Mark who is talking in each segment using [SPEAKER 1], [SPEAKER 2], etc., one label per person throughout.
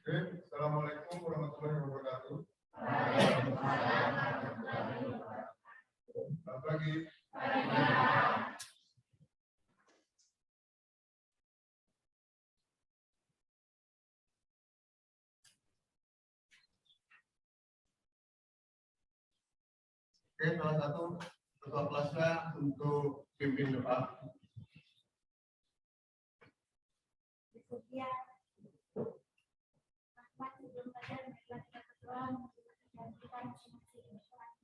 [SPEAKER 1] Assalamualaikum warahmatullahi wabarakatuh. Selamat pagi. Oke, salah satu ketua kelasnya untuk pimpin doa.
[SPEAKER 2] Ya. Sebelum pada kita berdoa dan kita masing-masing sholat.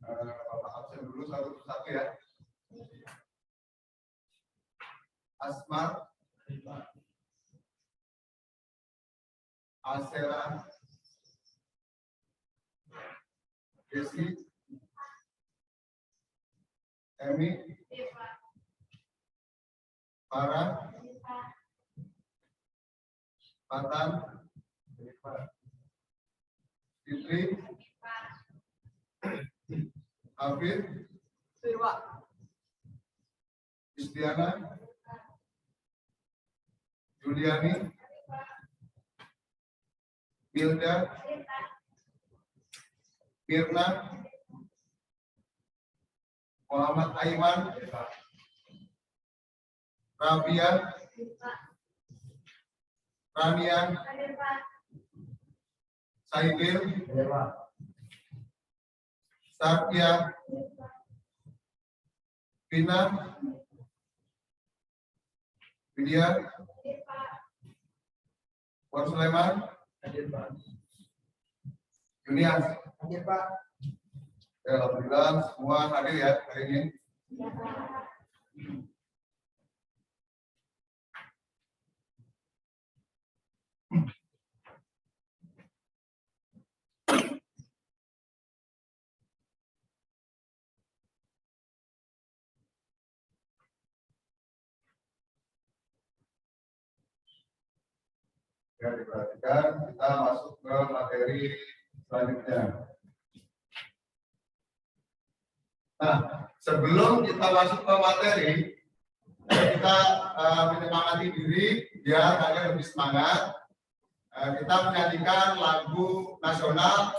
[SPEAKER 1] Bapak absen dulu satu persatu ya. Asmar, Asera, Desi, Emi, Farah, Patan, Fitri, Hafid, Istiana, Juliani, Milda, Mirna, Muhammad Aiman, Rabia, Ranian, Saidil, Satya, Vina, Widya, Wan Sulaiman, Junias,
[SPEAKER 3] Hadir Pak.
[SPEAKER 1] Alhamdulillah semua hadir ya hari ini. Ya, diperhatikan, kita masuk ke materi selanjutnya. Nah, sebelum kita masuk ke materi, kita menyemangati diri biar kalian lebih semangat. Kita menyanyikan lagu nasional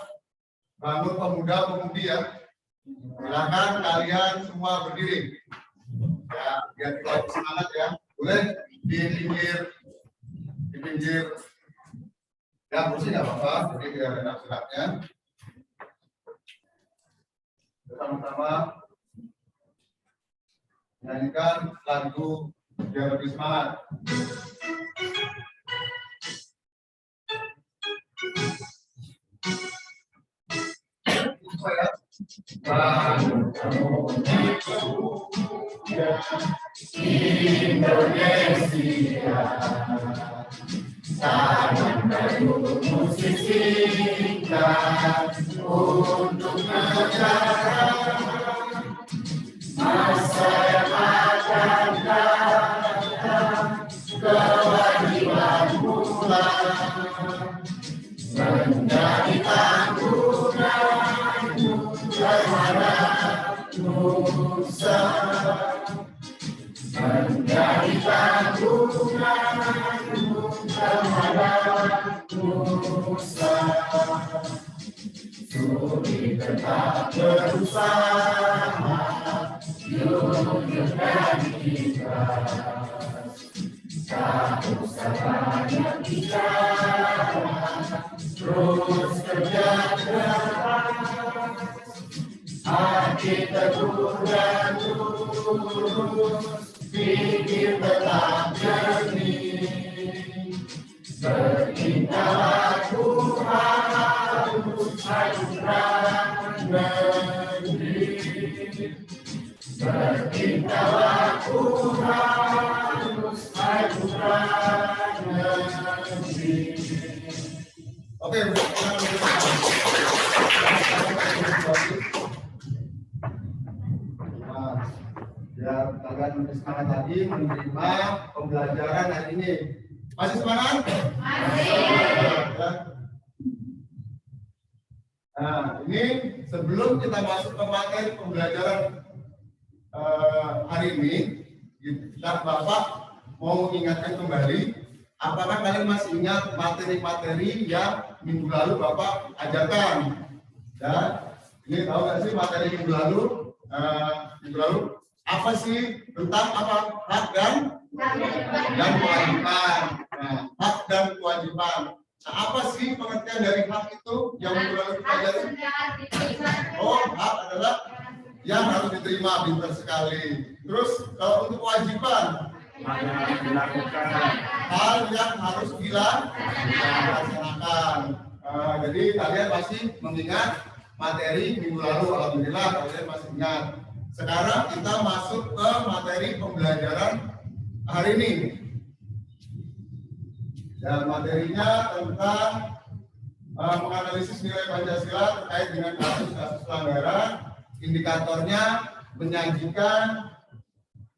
[SPEAKER 1] Bangun Pemuda Pemudi ya. Silakan kalian semua berdiri. Ya, biar kita lebih semangat ya. Boleh di pinggir ya kursi nggak apa-apa, jadi tidak ada nafsuratnya. Bersama-sama menyanyikan lagu biar lebih semangat. Indonesia, tangan baru musisi untuk negara masa yang akan datang, kewajiban pula menjadi tanggunganmu terhadap nusa, menjadi tanggunganmu terhadap nusa. Suri tetap berusaha, jujur dan ikhlas. Tak usah banyak bicara, terus kerja keras. Hati teguh dan lurus, pikir tetap jernih. Berindah aku harus hancurkan negeri. Berindah aku harus hancurkan negeri. Oke, biar kalian lebih semangat lagi menerima pembelajaran hari ini. Masih semangat? Masih. Nah, ini sebelum kita masuk ke materi pembelajaran hari ini, kita Bapak mau mengingatkan kembali, apakah kalian masih ingat materi-materi yang minggu lalu Bapak ajarkan? Ya, ini tahu nggak sih materi minggu lalu? Apa sih tentang apa hak dan kewajiban? Nah, hak dan kewajiban. Nah, apa sih pengertian dari hak itu yang minggu lalu kita pelajari? Oh, hak adalah yang harus diterima, pintar sekali. Terus kalau untuk kewajiban, hal yang harus dilaksanakan. Jadi kalian pasti mengingat materi minggu lalu, alhamdulillah kalian masih ingat. Sekarang kita masuk ke materi pembelajaran hari ini. Dan materinya tentang menganalisis nilai Pancasila terkait dengan kasus-kasus pelanggaran. Indikatornya menyajikan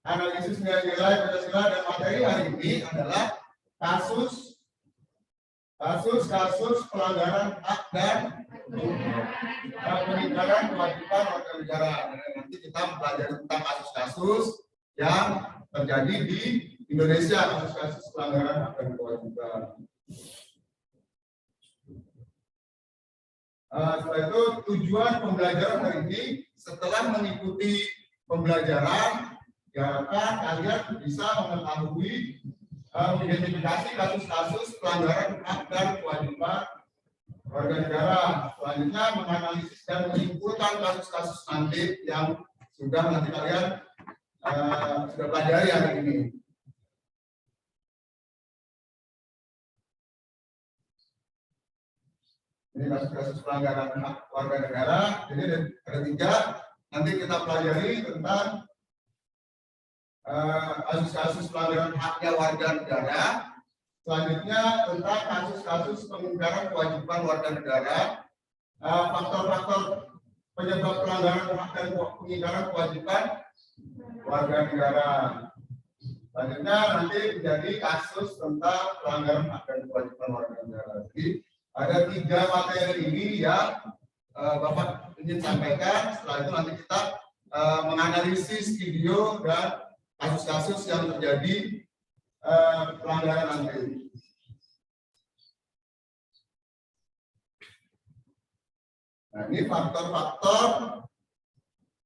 [SPEAKER 1] analisis nilai-nilai Pancasila, dan materi hari ini adalah kasus pelanggaran hak dan pengingkaran kewajiban warga negara. Nanti kita belajar tentang kasus-kasus yang terjadi di Indonesia, kasus-kasus pelanggaran hak dan kewajiban. Setelah itu tujuan pembelajaran hari ini, setelah mengikuti pembelajaran, diharapkan kalian bisa mengetahui mengidentifikasi kasus-kasus pelanggaran hak dan kewajiban warga negara. Selanjutnya menganalisis dan menyimpulkan kasus-kasus nanti yang sudah nanti kalian sudah pelajari hari ini. Ini kasus-kasus pelanggaran hak warga negara. Jadi ada 3. Nanti kita pelajari tentang kasus-kasus pelanggaran haknya warga negara. Selanjutnya tentang kasus-kasus pengingkaran kewajiban warga negara. Faktor-faktor penyebab pelanggaran hak dan pengingkaran kewajiban warga negara. Selanjutnya nanti menjadi kasus tentang pelanggaran hak dan kewajiban warga negara. Jadi ada 3 materi ini yang Bapak ingin sampaikan. Setelah itu nanti kita menganalisis video dan kasus-kasus yang terjadi pelanggaran nanti. Nah, ini faktor-faktor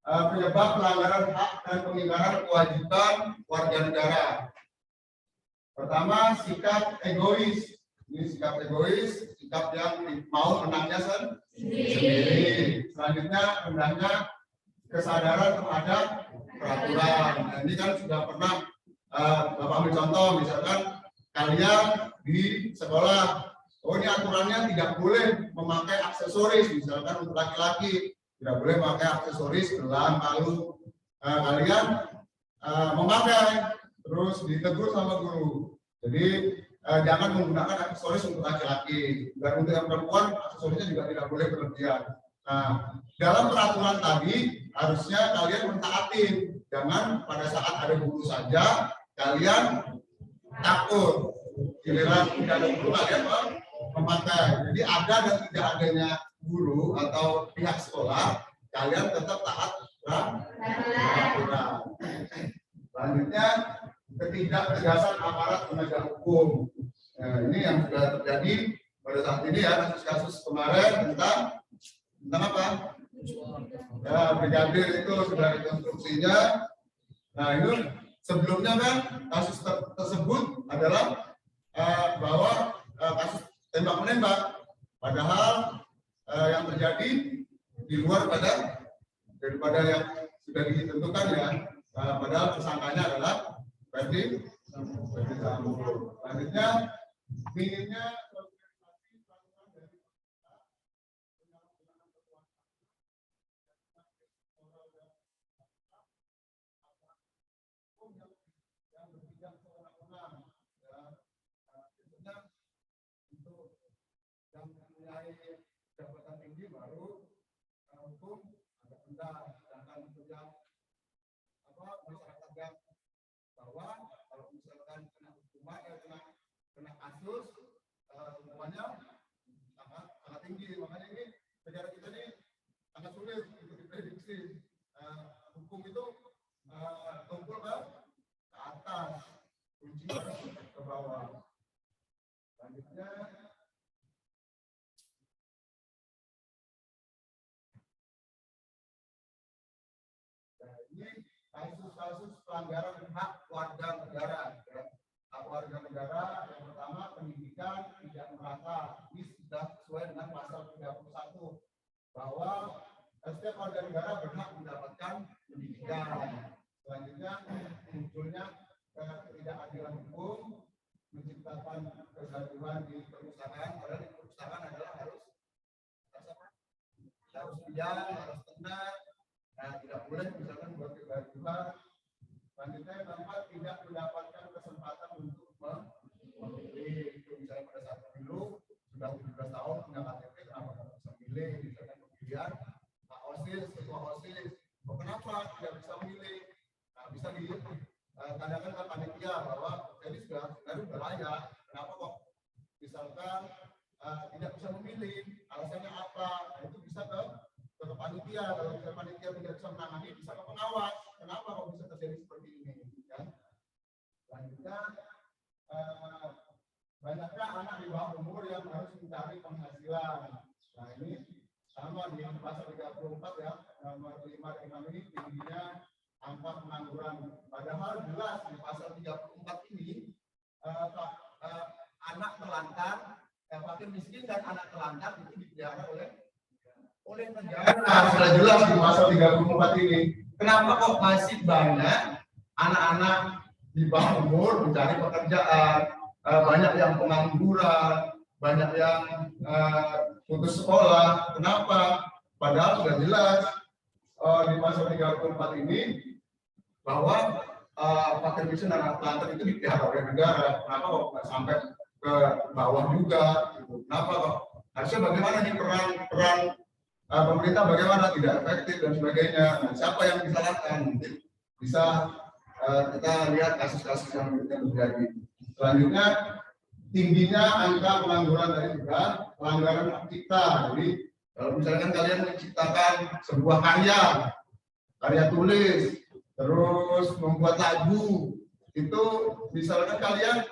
[SPEAKER 1] penyebab pelanggaran hak dan pengingkaran kewajiban warga negara. Pertama, sikap egois. Ini sikap egois, sikap yang mau menangnya sendiri. Selanjutnya, rendahnya kesadaran terhadap peraturan. Nah, ini kan sudah pernah Bapak ambil contoh, misalkan kalian di sekolah, oh ini aturannya tidak boleh memakai aksesoris, misalkan untuk laki-laki tidak boleh memakai aksesoris, gelang, kalung. Kalian memakai, terus ditegur sama guru. Jadi jangan menggunakan aksesoris untuk laki-laki, dan untuk yang perempuan aksesorisnya juga tidak boleh berlebihan. Nah, dalam peraturan tadi harusnya kalian mentaatin, jangan pada saat ada guru saja kalian takut, giliran tidak ada guru kalian memakai. Jadi ada dan tidak adanya guru atau pihak sekolah, kalian tetap taat peraturan. Selanjutnya, ketidaktegasan aparat penegak hukum. Nah, ini yang sudah terjadi pada saat ini ya, kasus-kasus kemarin tentang apa? Ya, brigadir itu sudah rekonstruksinya. Nah, itu sebelumnya kan kasus tersebut adalah bahwa kasus tembak menembak, padahal yang terjadi di luar daripada yang sudah ditentukan ya. Padahal tersangkanya adalah Ferdi Sambo. Selanjutnya, minimnya jabatan tinggi baru hukum ada benar, sedangkan untuk yang masyarakat yang bahwa kalau misalkan kena hukuman, kena kasus, hukumannya sangat tinggi. Makanya ini negara kita ini sangat sulit untuk diprediksi. Hukum itu tumpul ke atas, kuncinya ke bawah. Selanjutnya, ini kasus-kasus pelanggaran hak warga negara. Hak warga negara yang pertama pendidikan tidak merata. Ini sudah sesuai dengan pasal 31 bahwa setiap warga negara berhak mendapatkan pendidikan. Selanjutnya munculnya ketidakadilan hukum, menciptakan kegaduhan di perusahaan. Padahal di perusahaan adalah harus biar, harus tenang. Nah, tidak boleh misalkan buat kegaduhan. Selanjutnya yang keempat tidak mendapatkan kesempatan untuk memilih. Itu misalnya pada saat pemilu sudah 17 tahun punya KTP, kenapa tidak bisa memilih? Misalkan pemilihan Pak OSIS, ketua OSIS, kenapa tidak bisa memilih? Nah, bisa ditanyakan ke panitia bahwa jadi sudah layak, kenapa kok misalkan tidak bisa memilih, alasannya apa? Nah, itu bisa ke panitia. Kalau misalnya panitia tidak bisa menangani, bisa ke pengawas. Kenapa kok bisa terjadi seperti ini? Ya. Selanjutnya, banyaknya anak di bawah umur yang harus mencari penghasilan. Nah, ini sama di pasal 34 ya, nomor 5 ini tingginya angka pengangguran. Padahal jelas di pasal 34 ini anak terlantar, fakir miskin dan anak terlantar itu dipelihara oleh negara. Sudah jelas di pasal 34 ini. Kenapa kok masih banyak anak-anak di bawah umur mencari pekerjaan, banyak yang pengangguran, banyak yang putus sekolah? Kenapa? Padahal sudah jelas di pasal 34 ini bahwa fakir miskin dan anak terlantar itu dipelihara oleh negara. Kenapa kok nggak sampai ke bawah juga? Gitu. Kenapa kok? Harusnya bagaimana nih peran pemerintah, bagaimana tidak efektif dan sebagainya. Nah, siapa yang disalahkan? Mungkin bisa kita lihat kasus-kasus yang terjadi. Selanjutnya, tingginya angka pengangguran dari juga pelanggaran hak cipta. Jadi kalau misalkan kalian menciptakan sebuah karya tulis, terus membuat lagu, itu misalkan kalian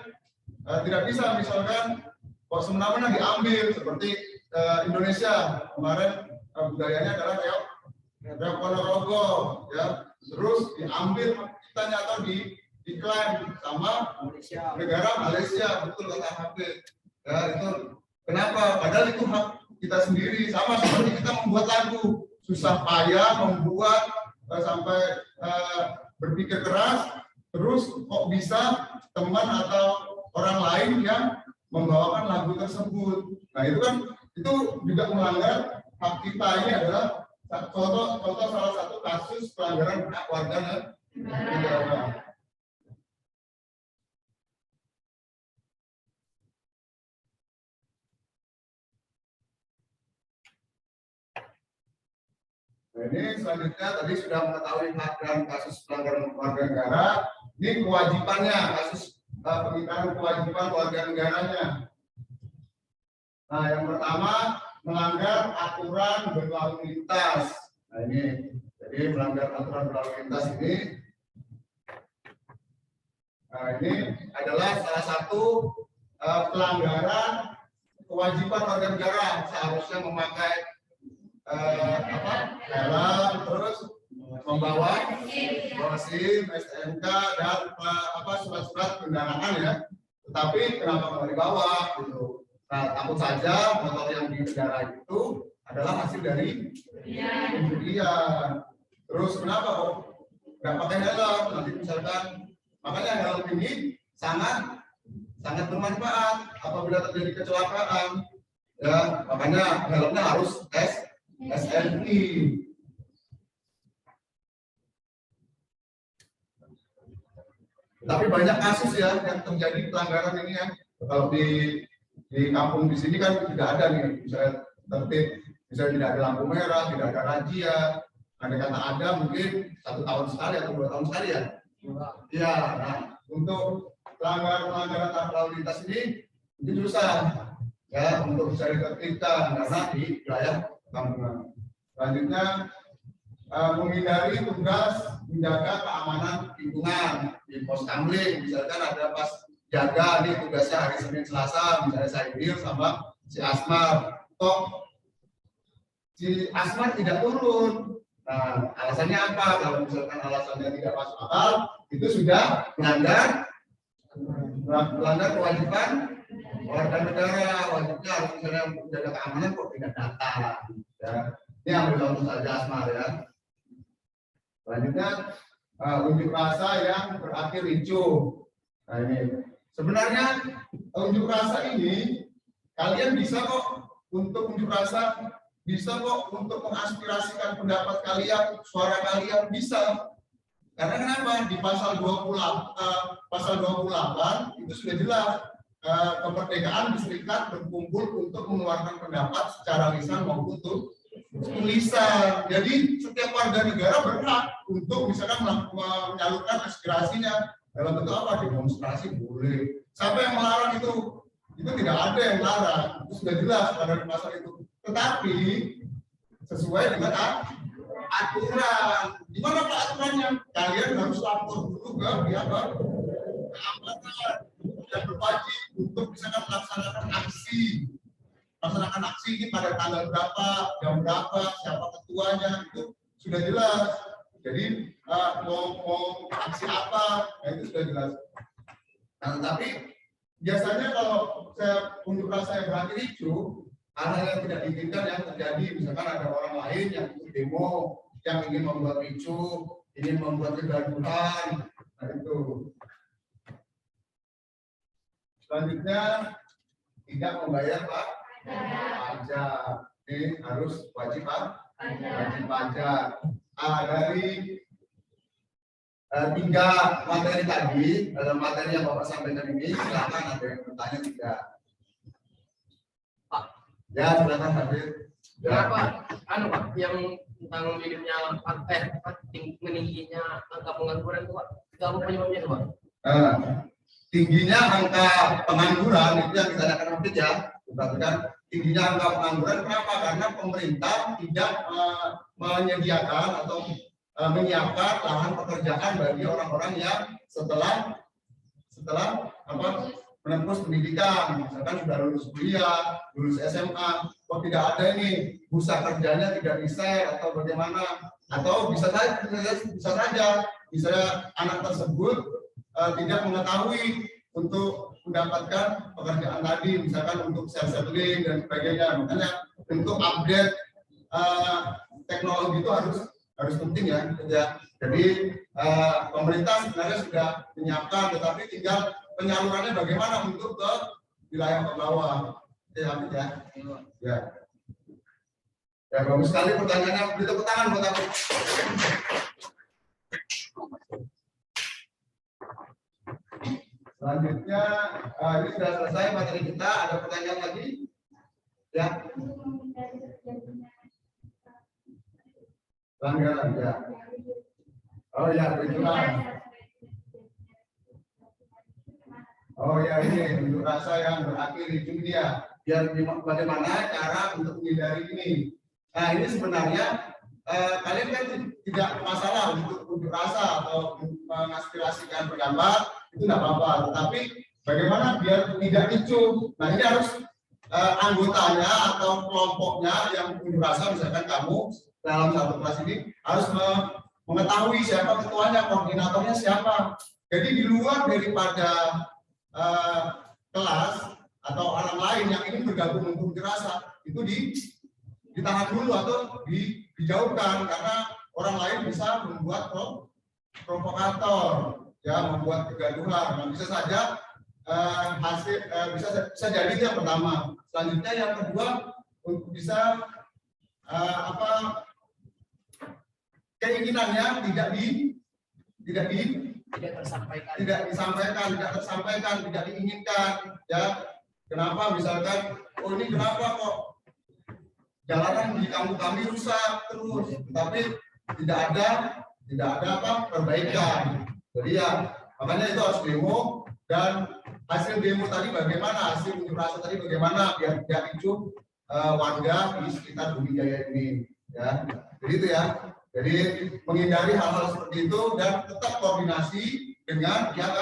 [SPEAKER 1] tidak bisa misalkan kok semena-mena diambil seperti Indonesia kemarin. Budayanya adalah reok Ponorogo, ya, terus diambil kitanya atau diklaim sama negara Malaysia, betul kata Habib. Ya, itu kenapa? Padahal itu hak kita sendiri, sama seperti kita membuat lagu, susah payah membuat sampai berpikir keras, terus kok bisa teman atau orang lain yang membawakan lagu tersebut. Nah, itu juga melanggar hak kita. Ini adalah contoh salah satu kasus pelanggaran hak warga negara. Nah, ini selanjutnya tadi sudah mengetahui hak dan kasus pelanggaran warga negara. Ini kewajibannya, kasus pengingkaran kewajiban warga negaranya. Nah, yang pertama melanggar aturan berlalu lintas. Nah, ini jadi melanggar aturan berlalu lintas ini. Nah, ini adalah salah satu pelanggaran kewajiban warga negara, seharusnya memakai helm, terus membawa SIM, STNK dan surat-surat kendaraan ya. Tetapi kenapa nggak dibawa gitu? Nah, takut saja motor yang dikendarai itu adalah hasil dari kemudian. Terus kenapa kok nggak pakai helm? Nanti misalkan, makanya helm ini sangat bermanfaat apabila terjadi kecelakaan. Ya, makanya helmnya harus SNI. Tapi banyak kasus ya yang terjadi pelanggaran ini ya. Kalau di kampung di sini kan tidak ada nih, misalnya tertib, misalnya tidak ada lampu merah, tidak ada razia. Andai kata ada mungkin 1 tahun sekali atau 2 tahun sekali ya. Ya, nah, untuk pelanggaran lalu lintas ini susah ya untuk bisa ditertibkan karena di wilayah kampungan. Selanjutnya menghindari tugas menjaga keamanan lingkungan di pos kamling, misalkan ada pas jaga nih tugasnya hari Senin Selasa, misalnya saya sama si Asmar, kok si Asmar tidak turun. Nah, alasannya apa? Kalau misalkan alasannya tidak masuk akal, itu sudah melanggar kewajiban warga negara. Wajibnya harus misalnya menjaga keamanan kok tidak datang. Ya. Ini ambil contoh saja Asmar ya. Selanjutnya unjuk rasa yang berakhir ricuh. Nah ini sebenarnya unjuk rasa ini kalian bisa kok untuk unjuk rasa, bisa kok untuk mengaspirasikan pendapat kalian, suara kalian bisa. Karena kenapa? Di pasal 28 itu sudah jelas kemerdekaan berserikat berkumpul untuk mengeluarkan pendapat secara lisan maupun tulisan. Jadi setiap warga negara berhak untuk misalkan menyalurkan aspirasinya dalam bentuk apa? Demonstrasi boleh. Siapa yang melarang itu? Itu tidak ada yang melarang. Itu sudah jelas pada pasal itu. Tetapi sesuai dengan aturan. Di mana Pak aturannya? Kalian harus lapor dulu ke pihak keamanan dan berwajib untuk misalkan melaksanakan aksi ini pada tanggal berapa, jam berapa, siapa ketuanya, itu sudah jelas. Jadi mau aksi apa, nah itu sudah jelas. Nah, tapi biasanya kalau saya unjuk rasa yang berakhir ricuh, hal yang tidak diinginkan yang terjadi, misalkan ada orang lain yang ikut demo, yang ingin membuat ricuh, ingin membuat kegaduhan, nah itu. Selanjutnya tidak membayar pajak. Ini harus wajib pajak. Dari 3 materi tadi, dalam materi yang Bapak sampaikan ini, silakan ada yang bertanya tidak. Ya, silakan hadir.
[SPEAKER 3] Kenapa? Pak, yang tentang minimnya meningginya angka pengangguran itu, Pak? Itu apa penyebabnya itu, Pak?
[SPEAKER 1] Tingginya angka pengangguran itu yang ditanyakan Habib ya. Berarti kan tingginya angka pengangguran kenapa? Karena pemerintah tidak menyediakan atau menyiapkan lahan pekerjaan bagi orang-orang yang setelah menempuh pendidikan, misalkan sudah lulus kuliah, lulus SMA, kok tidak ada ini bursa kerjanya tidak bisa atau bagaimana, atau bisa saja misalnya anak tersebut tidak mengetahui untuk mendapatkan pekerjaan tadi, misalkan untuk self-serving dan sebagainya. Makanya untuk update teknologi itu harus penting ya. Jadi pemerintah sebenarnya sudah menyiapkan, tetapi tinggal penyalurannya bagaimana untuk ke wilayah ke bawah. Ya. Ya, bagus sekali pertanyaannya. Beri tepuk tangan buat aku. Selanjutnya, ini sudah selesai materi kita. Ada pertanyaan lagi? Ya. Pelanggaran ya. Oh ya, kecurangan. Oh ya, ini unjuk rasa yang berakhir ricuh dia. Biar bagaimana cara untuk menghindari ini. Nah, ini sebenarnya kalian kan tidak masalah untuk unjuk rasa atau mengaspirasikan pendapat, itu tidak apa-apa. Tetapi bagaimana biar tidak ricuh. Nah, ini harus anggotanya atau kelompoknya yang unjuk rasa, misalkan kamu dalam satu kelas ini harus mengetahui siapa ketuanya, koordinatornya siapa. Jadi di luar daripada kelas atau orang lain yang ingin bergabung untuk unjuk rasa itu ditahan dulu atau dijauhkan, karena orang lain bisa membuat provokator, ya, membuat kegaduhan. Nah, bisa saja bisa jadi itu yang pertama. Selanjutnya yang kedua, untuk bisa keinginannya tidak disampaikan, tidak diinginkan, ya. Kenapa? Misalkan, oh ini kenapa kok jalanan di kampung kami rusak terus, tapi tidak ada perbaikan. Jadi ya makanya itu harus demo, dan hasil demo tadi bagaimana, hasil unjuk rasa tadi bagaimana biar tidak ricuh warga di sekitar Bumi Jaya ini, ya. Jadi itu ya. Jadi menghindari hal-hal seperti itu dan tetap koordinasi dengan pihak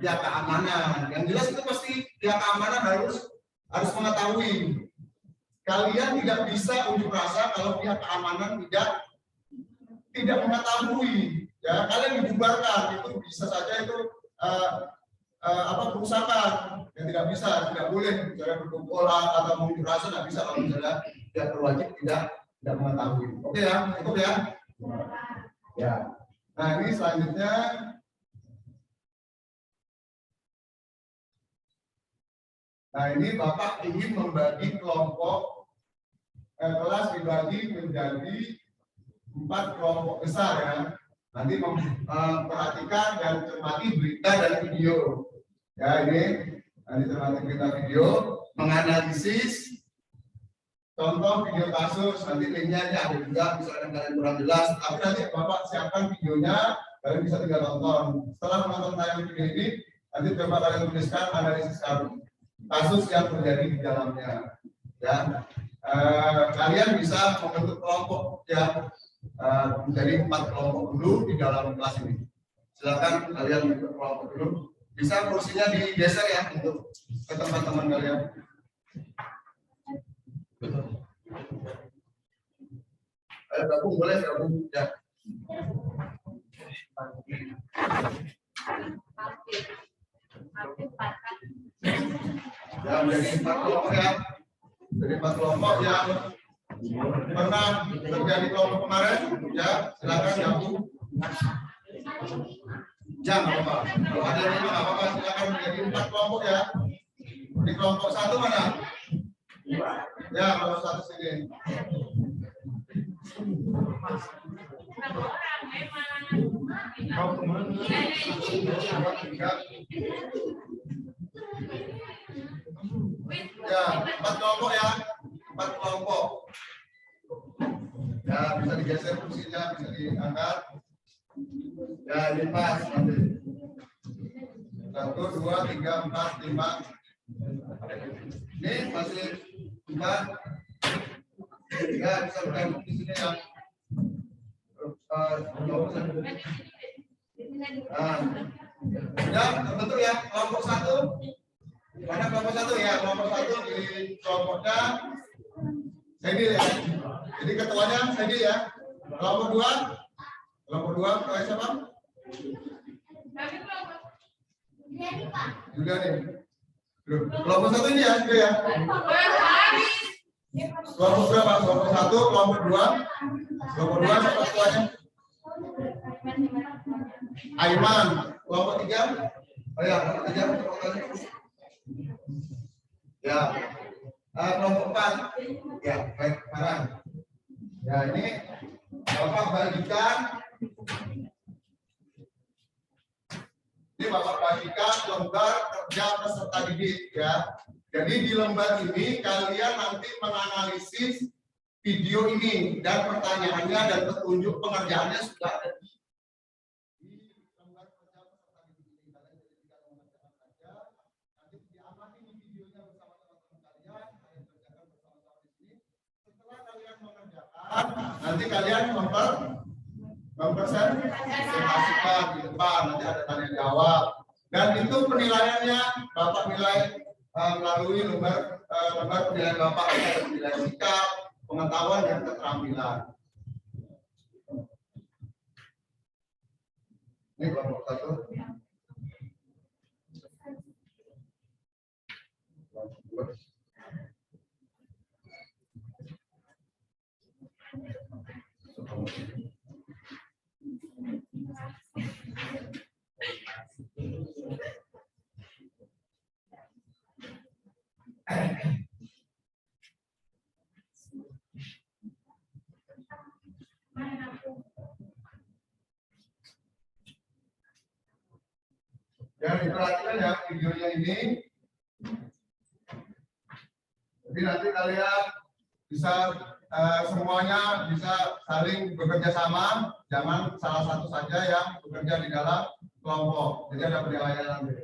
[SPEAKER 1] keamanan. Yang jelas itu pasti pihak keamanan harus mengetahui. Kalian tidak bisa unjuk rasa kalau pihak keamanan tidak mengetahui. Ya, kalian dibubarkan, itu bisa saja itu perusakan yang tidak bisa, tidak boleh misalnya berkumpul atau mengunjuk rasa, tidak bisa kalau misalnya tidak berwajib tidak mengetahui. Oke ya, cukup ya. Ya. Nah ini selanjutnya. Nah ini Bapak ingin membagi kelompok kelas dibagi menjadi 4 kelompok besar ya. Nanti memperhatikan dan cermati berita dan video. Ya ini nanti cermati berita video, menganalisis contoh video kasus, nanti linknya ada juga, misalkan kalian kurang jelas, tapi nanti Bapak siapkan videonya, kalian bisa tinggal tonton. Setelah menonton tayangan video ini, nanti coba kalian tuliskan analisis kasus yang terjadi di dalamnya. Ya, kalian bisa membentuk kelompok ya, menjadi 4 kelompok dulu di dalam kelas ini. Silakan kalian membentuk kelompok dulu. Bisa kursinya digeser ya untuk ke teman-teman kalian. Ayo gabung, boleh gabung ya. Ya menjadi 4 kelompok ya. Jadi 4 kelompok yang pernah terjadi kelompok kemarin ya, silakan gabung. Jangan apa-apa. Kalau ada yang nggak apa-apa, silakan menjadi 4 kelompok ya. Di kelompok 1 mana? Ya, kalau 1 sini. Ya, 4 kelompok ya. 4 kelompok. Ya, bisa digeser kursinya, bisa diangkat. Ya, ini pas nanti. 1, 2, 3, 4, 5. Ini masih 4. Ya, bisa bergabung di sini ya. Ya, terbentuk ya kelompok 1. Mana kelompok 1 ya? Kelompok 1 di kelompoknya Sedi ya. Jadi ketuanya Sedi ya. Kelompok 2. Kelompok 2 ketua siapa? Juga nih. Kelompok 1 ini ya, juga ya. Kelompok berapa? Kelompok 1, kelompok 2. Kelompok 2 siapa ketuanya? Aiman. Kelompok 3. Oh ya, kelompok 3. Ya. Kelompok 4. Ya, baik, sekarang. Ya, ini Bapak bagikan. Ini Bapak bagikan lembar kerja peserta didik ya. Jadi di lembar ini kalian nanti menganalisis video ini dan pertanyaannya dan petunjuk pengerjaannya sudah ada di lembar kerja peserta didik ini. Kalian jadi tinggal mengerjakan saja. Nanti diamati di videonya bersama teman-teman kalian kerjakan bersama-sama di sini. Setelah kalian mengerjakan, nanti kalian mempresentasikan di depan, nanti ada tanya jawab. Dan itu penilaiannya Bapak nilai melalui lembar penilaian Bapak, ada penilaian sikap, pengetahuan dan keterampilan. Ini kelompok 1. Yang diperhatikan ya videonya ini. Jadi nanti kalian bisa semuanya bisa saling bekerja sama jangan salah satu saja yang bekerja di dalam kelompok. Jadi ada penilaian nanti.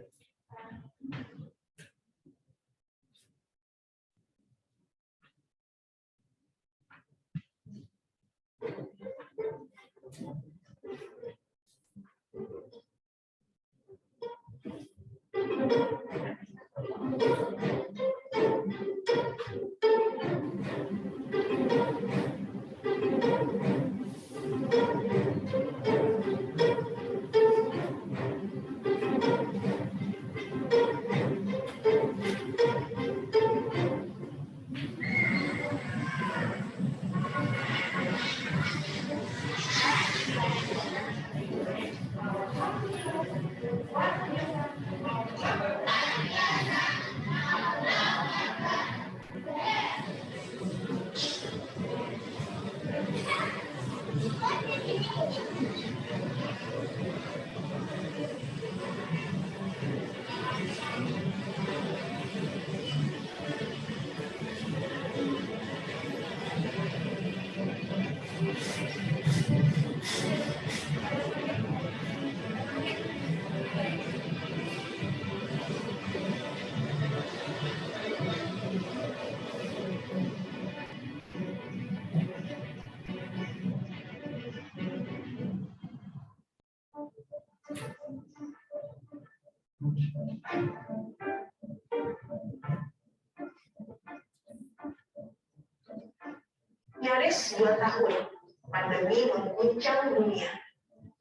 [SPEAKER 4] Nyaris 2 tahun, pandemi mengguncang dunia.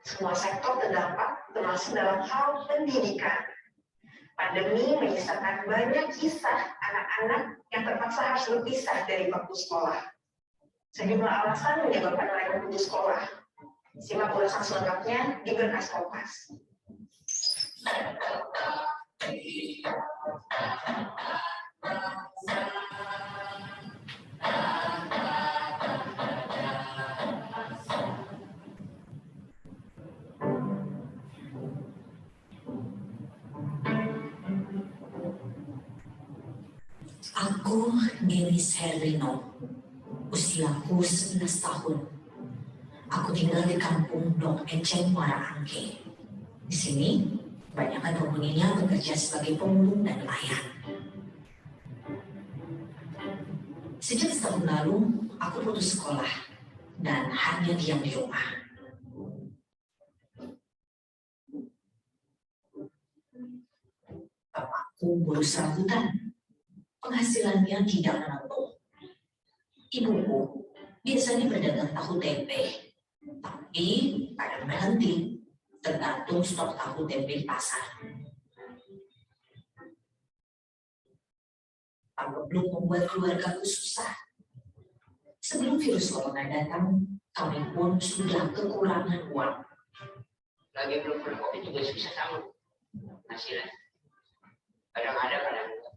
[SPEAKER 4] Semua sektor terdampak, termasuk dalam hal pendidikan. Pandemi menyisakan banyak kisah anak-anak yang terpaksa harus berpisah dari bangku sekolah. Sejumlah alasan menyebabkan mereka putus sekolah. Simak ulasan selengkapnya di berkas Kompas.
[SPEAKER 5] Aku Denis Herlino, usiaku 11 tahun. Aku tinggal di kampung Dong Eceng, Muara Angke. Di sini, kebanyakan penghuninya bekerja sebagai pemulung dan nelayan. Sejak setahun lalu, aku putus sekolah dan hanya diam di rumah. Bapakku buruh serabutan. Penghasilannya tidak menentu. Ibuku biasanya berdagang tahu tempe, tapi kadang berhenti, tergantung stok tahu tempe di pasar. Pandemi membuat keluargaku susah. Sebelum virus corona datang, kami pun sudah kekurangan uang.
[SPEAKER 6] Lagi belum berkopi juga susah sama hasilnya. Kadang ada, kadang enggak.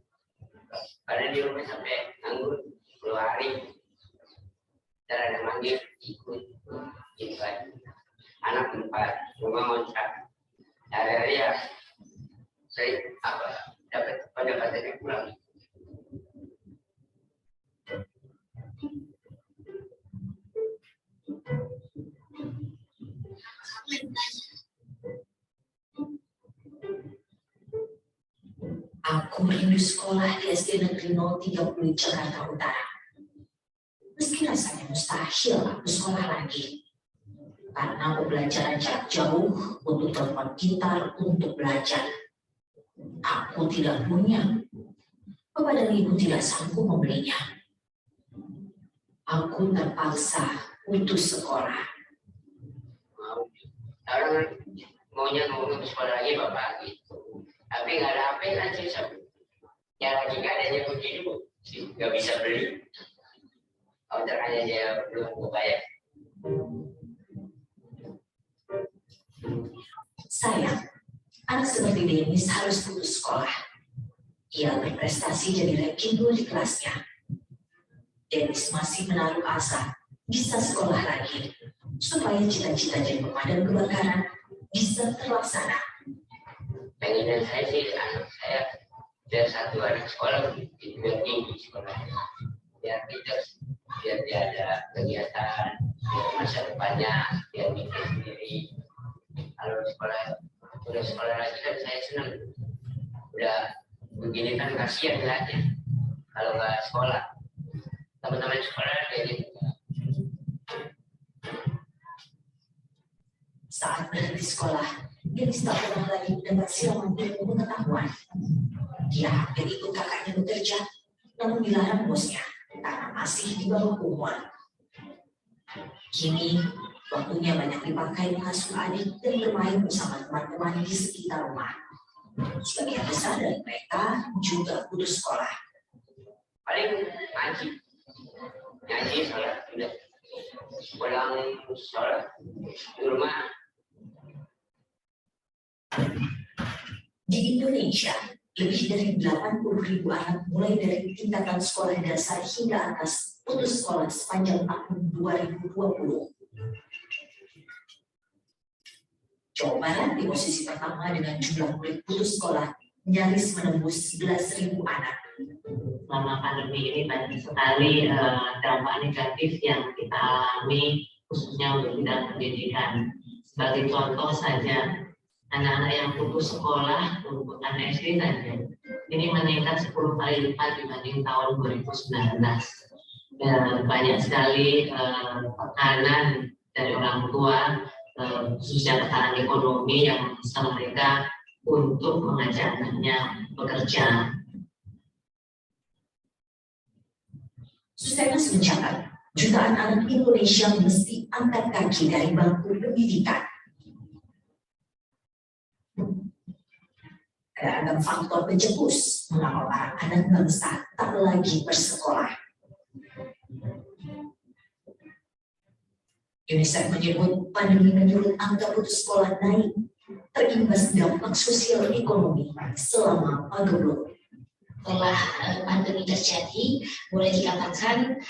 [SPEAKER 6] Karena di rumah sampai nganggur 10 hari. Ntar ada manggil, ikut, gitu kan. Anak 4, rumah ngontrak. Hari-hari ya, saya dapat pendapatannya kurang.
[SPEAKER 5] Aku rindu sekolah di SD Negeri 030 Jakarta Utara. Meski rasanya mustahil aku sekolah lagi. Karena pembelajaran jarak jauh untuk telepon pintar untuk belajar. Aku tidak punya. Bapak dan ibu tidak sanggup membelinya. Aku terpaksa putus sekolah.
[SPEAKER 6] Orang maunya ngomong ke sekolah lagi bapak gitu. Tapi nggak ada HP kan susah. Ya lagi keadaannya begini bu, nggak bisa beli. Orderannya dia belum bayar.
[SPEAKER 5] Sayang, anak seperti Denis harus putus sekolah. Ia berprestasi jadi ranking 2 di kelasnya. Denis masih menaruh asa bisa sekolah lagi, supaya cita-cita jadi pemadam kebakaran bisa terlaksana.
[SPEAKER 6] Pengennya saya sih anak saya biar satu anak sekolah biar tinggi sekolahnya, biar dia ada kegiatan masa depannya dia mikir sendiri. Kalau udah sekolah lagi kan saya senang. Udah begini kan kasihan lihatnya kalau nggak sekolah. Teman-teman sekolah kayak gitu.
[SPEAKER 5] Saat berhenti sekolah, Denis tak pernah lagi mendapat siraman ilmu pengetahuan. Dia hampir ikut kakaknya bekerja, namun dilarang bosnya karena masih di bawah umur. Kini, waktunya banyak dipakai mengasuh adik dan bermain bersama teman-teman di sekitar rumah. Sebagian besar dari mereka juga putus sekolah.
[SPEAKER 6] Paling ngaji sholat udah pulang sholat di rumah.
[SPEAKER 5] Di Indonesia, lebih dari 80.000 anak mulai dari tingkatan sekolah dasar hingga atas putus sekolah sepanjang tahun 2020. Jawa Barat di posisi pertama dengan jumlah murid putus sekolah nyaris menembus 11.000 anak.
[SPEAKER 7] Selama pandemi ini banyak sekali dampak negatif yang kita alami, khususnya untuk bidang pendidikan. Sebagai contoh saja, anak-anak yang putus sekolah untuk anak SD saja ini meningkat 10 kali lipat dibanding tahun 2019. Banyak sekali tekanan dari orang tua, khususnya tekanan ekonomi yang memaksa mereka untuk mengajak anaknya bekerja.
[SPEAKER 5] Sustenas mencatat, jutaan anak Indonesia mesti angkat kaki dari bangku pendidikan. Ada agam faktor pencetus mengapa para anak bangsa tak lagi bersekolah. UNICEF menyebut pandemi menyulut angka putus sekolah naik, terimbas dampak sosial ekonomi selama Pagebluk.
[SPEAKER 8] Setelah pandemi terjadi, boleh dikatakan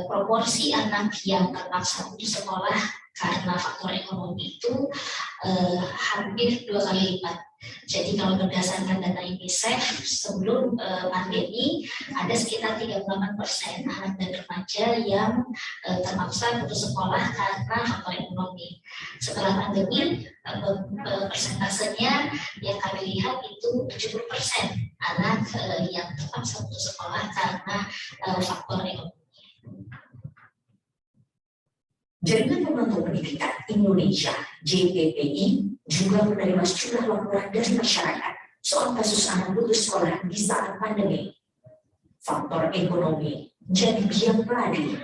[SPEAKER 8] proporsi anak yang terpaksa putus sekolah karena faktor ekonomi itu hampir 2 kali lipat. Jadi kalau berdasarkan data UNICEF, sebelum pandemi ada sekitar 38% anak dan remaja yang terpaksa putus sekolah karena faktor ekonomi. Setelah pandemi, persentasenya yang kami lihat itu 70% anak yang terpaksa putus sekolah karena faktor ekonomi.
[SPEAKER 5] Jaringan Pemantau Pendidikan Indonesia (JPPI) juga menerima sejumlah laporan dari masyarakat soal kasus anak putus sekolah di saat pandemi. Faktor ekonomi jadi biang pelari.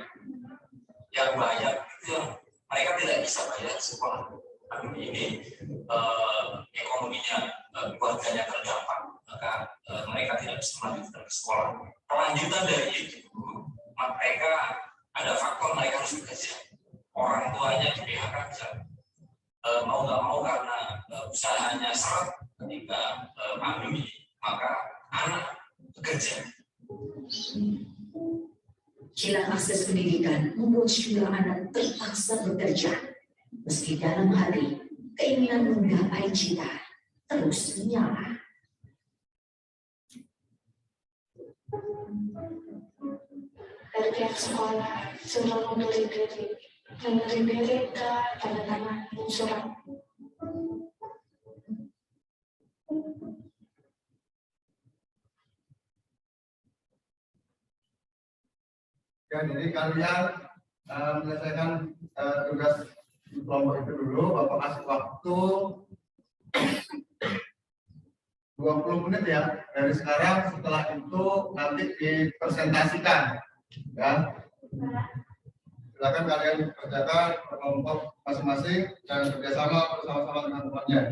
[SPEAKER 9] Yang banyak itu yang mereka tidak bisa bayar sekolah. Pandemi ini ekonominya keluarganya terdampak, maka mereka tidak bisa melanjutkan ke sekolah. Kelanjutan dari itu, mereka ada faktor mereka harus bekerja. Orang tuanya di PHK bisa mau nggak mau karena usahanya seret ketika pandemi, maka anak bekerja.
[SPEAKER 5] Hilang akses pendidikan membuat sejumlah anak terpaksa bekerja, meski dalam hati keinginan menggapai cita terus menyala.
[SPEAKER 2] Dari pihak sekolah suruh memberi diri ke tanda tangan surat.
[SPEAKER 1] Ya, jadi kalian menyelesaikan tugas di kelompok itu dulu. Bapak kasih waktu 20 menit ya dari sekarang. Setelah itu nanti dipresentasikan. Ya, silakan kalian kerjakan kelompok masing-masing dan kerjasama bersama-sama dengan temannya.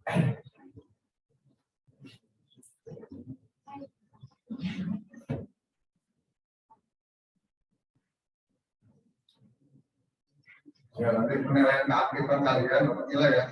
[SPEAKER 1] Ya, nanti penilaian keaktifan kalian dapat nilai ya.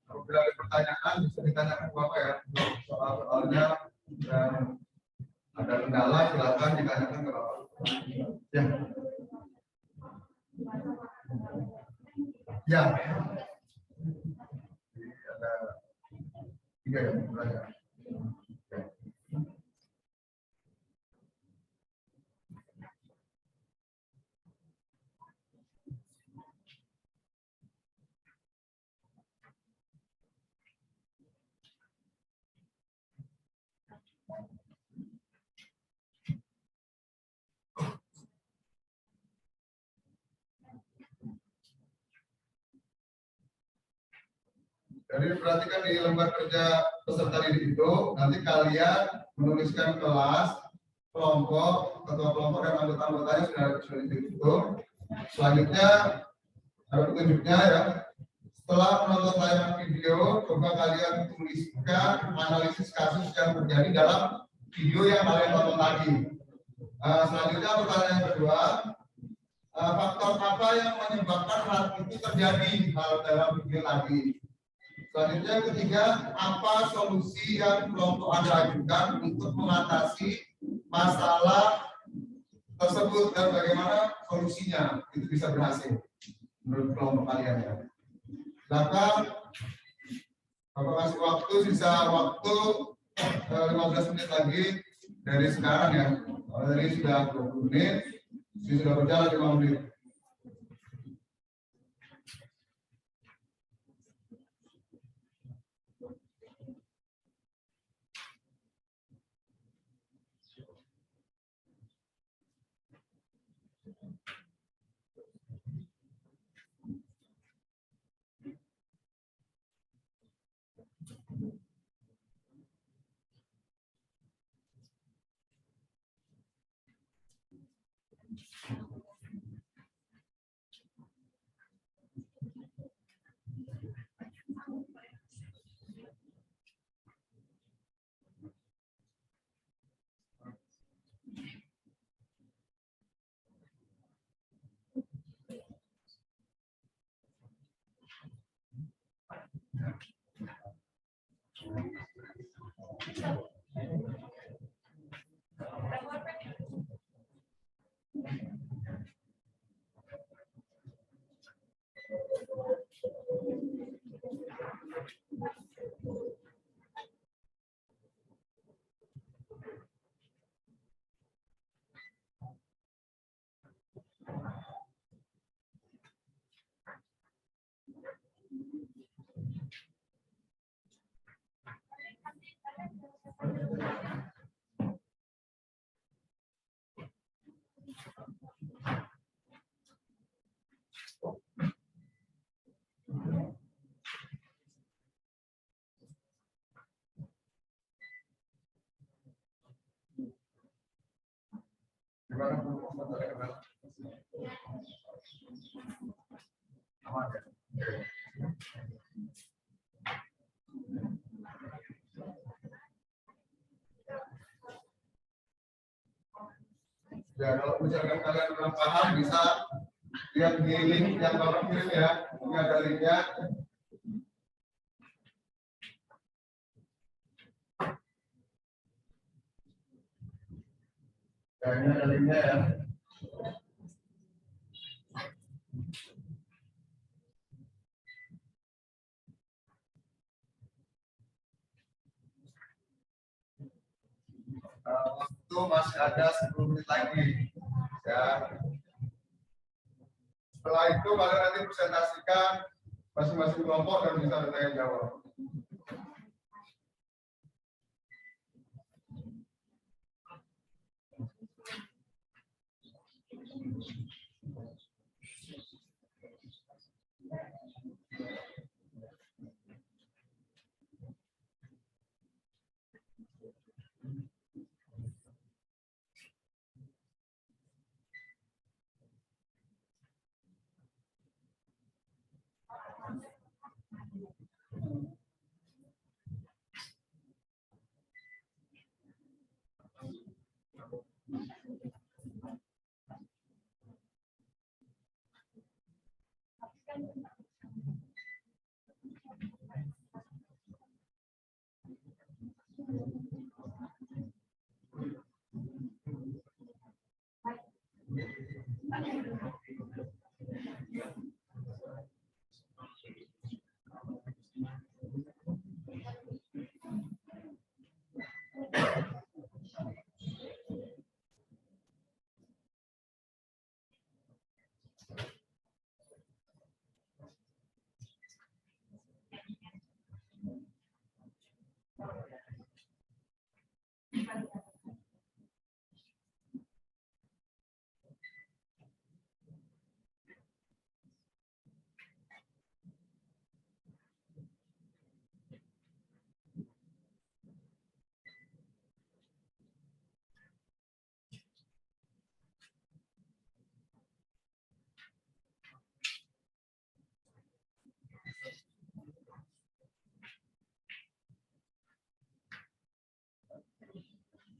[SPEAKER 1] Apabila ada pertanyaan bisa ditanyakan ke Bapak ya, soalnya dan ada kendala silakan ditanyakan ke Bapak. Ya. Ya. Ada 3 yang bertanya. Jadi perhatikan di lembar kerja peserta didik itu, nanti kalian menuliskan kelas, kelompok, ketua kelompok dan anggota-anggotanya sudah ditutup. Selanjutnya ada petunjuknya ya. Setelah menonton tayangan video, coba kalian tuliskan analisis kasus yang terjadi dalam video yang kalian tonton tadi. Selanjutnya pertanyaan yang kedua, faktor apa yang menyebabkan hal itu terjadi dalam video tadi. Selanjutnya yang ketiga, apa solusi yang kelompok Anda ajukan untuk mengatasi masalah tersebut dan bagaimana solusinya itu bisa berhasil menurut kelompok kalian ya. Silakan Bapak kasih waktu, sisa waktu 15 menit lagi dari sekarang ya. Dari sudah 20 menit, sudah berjalan 5 menit. Gimana Bu? Aman ya? Ya, kalau misalkan kalian belum paham bisa lihat di link yang Bapak kirim ya. Ini ada linknya. Ini ada linknya ya. Waktu masih ada 10 menit lagi ya. Setelah itu kalian nanti presentasikan masing-masing kelompok dan bisa bertanya jawab.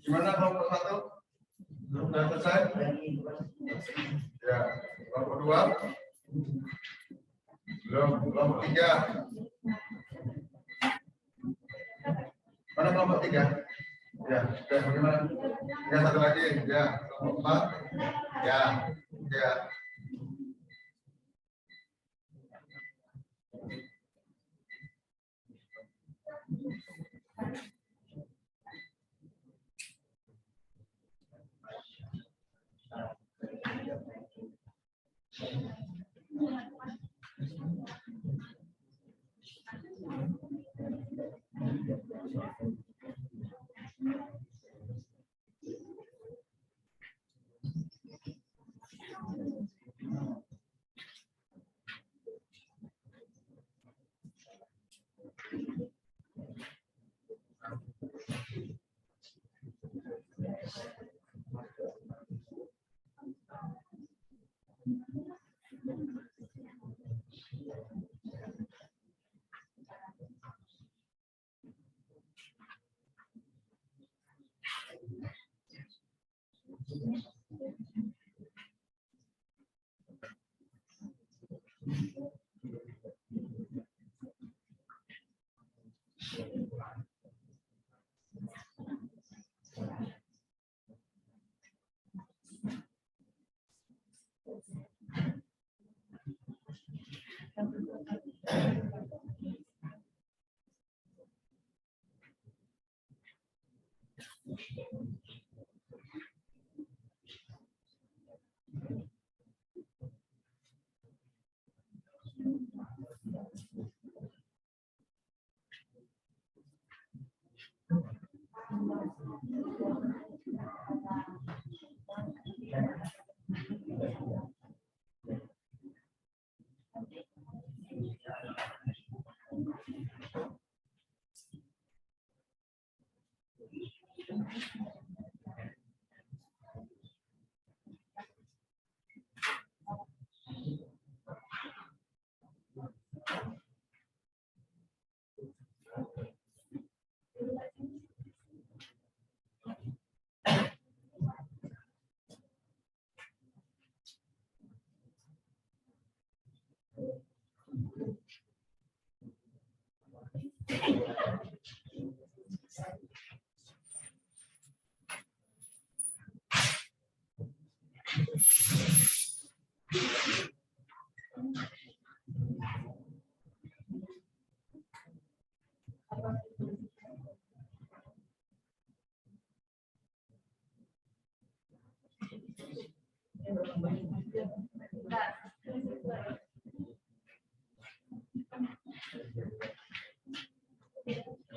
[SPEAKER 1] Gimana kelompok 1? Sudah selesai? Ya. Kelompok 2? Belum. Kelompok 3? Mana kelompok 3? Ya, sudah bagaimana? Ya, satu lagi. Ya, kelompok 4? Ya. Ya.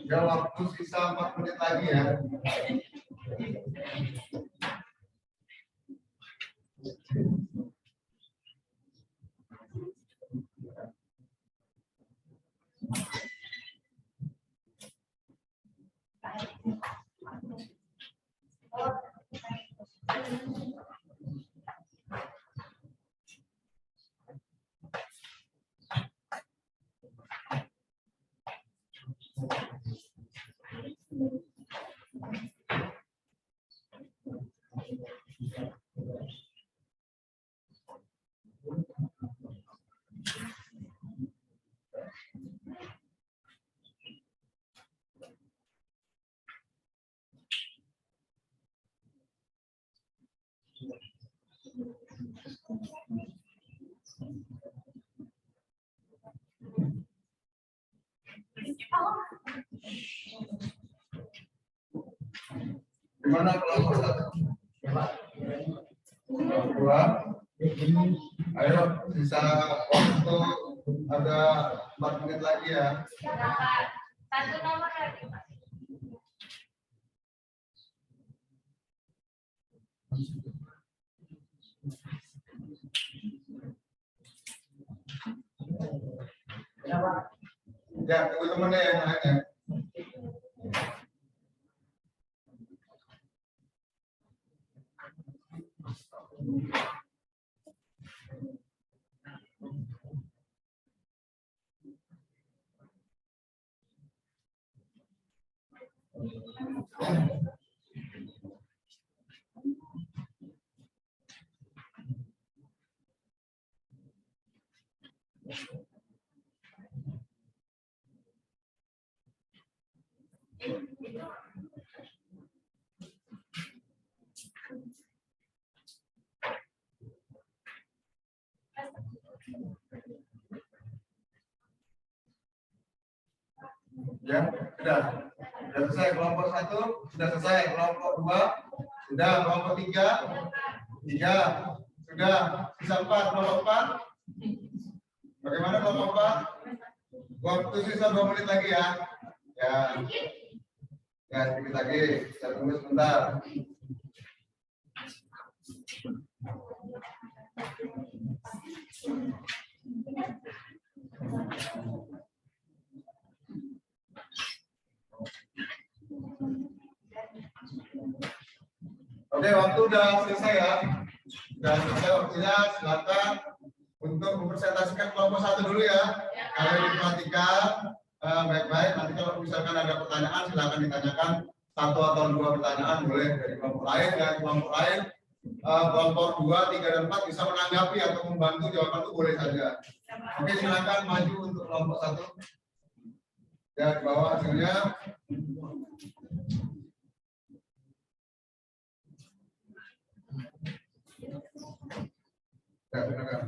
[SPEAKER 1] Ya, waktu sisa 4 menit lagi ya. Gimana kelompok 1? Kelompok 2. Ayo, sisa waktu ada 4 menit lagi ya.
[SPEAKER 2] Satu nomor lagi, Pak.
[SPEAKER 1] Ya, tunggu temennya yang lain ya. Ya, sudah selesai kelompok 1, sudah selesai kelompok 2, sudah kelompok 3, sudah sisa 4, kelompok 4. Bagaimana kelompok 4? Waktu sisa 2 menit lagi ya. Ya, sedikit lagi. Saya tunggu sebentar. Oke, waktu udah selesai ya. Sudah selesai waktunya, silakan untuk mempresentasikan kelompok 1 dulu ya. Kalian diperhatikan baik-baik. Nanti kalau misalkan ada pertanyaan, silakan ditanyakan 1 atau 2 pertanyaan boleh dari kelompok lain dan kelompok lain. Kelompok 2, 3, dan 4 bisa menanggapi atau membantu jawaban itu boleh saja. Oke, silakan maju untuk kelompok 1. Ya, di bawah hasilnya. Ya, silakan.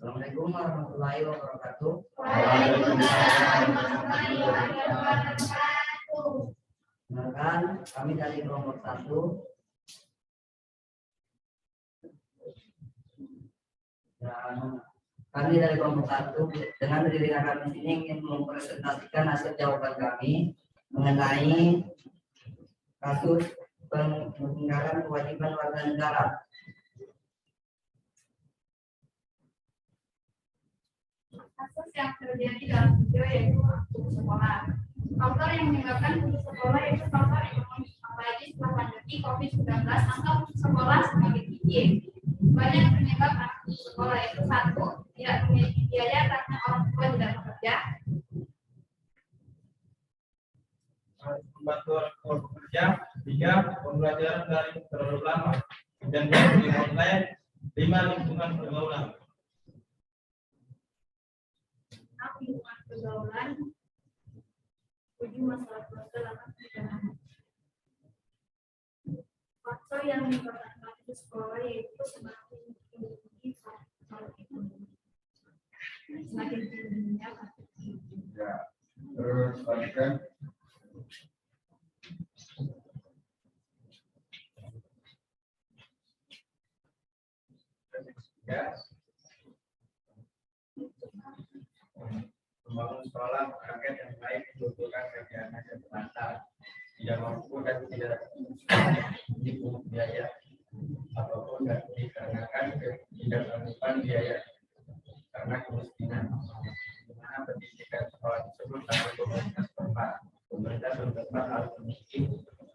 [SPEAKER 10] Assalamualaikum warahmatullahi wabarakatuh.
[SPEAKER 2] Waalaikumsalam warahmatullahi wabarakatuh.
[SPEAKER 10] Perkenalkan, kami dari kelompok 1. Dan kami dari kelompok 1 dengan dirinya kami ini ingin mempresentasikan hasil jawaban kami mengenai kasus peninggalan kewajiban warga negara.
[SPEAKER 2] Kasus yang terjadi dalam video yaitu putus sekolah. Faktor yang menyebabkan putus sekolah yaitu faktor ekonomi, apalagi setelah pandemi COVID-19, angka putus sekolah semakin tinggi. Banyak penyebab anak putus sekolah yaitu 1, tidak memiliki biaya karena orang tua tidak bekerja.
[SPEAKER 11] Membantu orang tua bekerja. 3, pembelajaran dari terlalu lama dan di online. 5, lingkungan pergaulan.
[SPEAKER 2] Lingkungan pergaulan. 7, masalah keluarga dalam pernikahan. Faktor yang menyebabkan putus sekolah yaitu semakin tinggi faktor ekonomi. Semakin tingginya faktor ekonomi.
[SPEAKER 1] Ya, terus lanjutkan.
[SPEAKER 11] Ya. Membangun sekolah rakyat yang baik membutuhkan kegiatan yang terbatas, tidak mampu dan tidak dipungut biaya apapun dan dikarenakan ketidakmampuan biaya karena kemiskinan. Di mana pendidikan sekolah tersebut dapat pemerintah setempat. Pemerintah setempat harus memiliki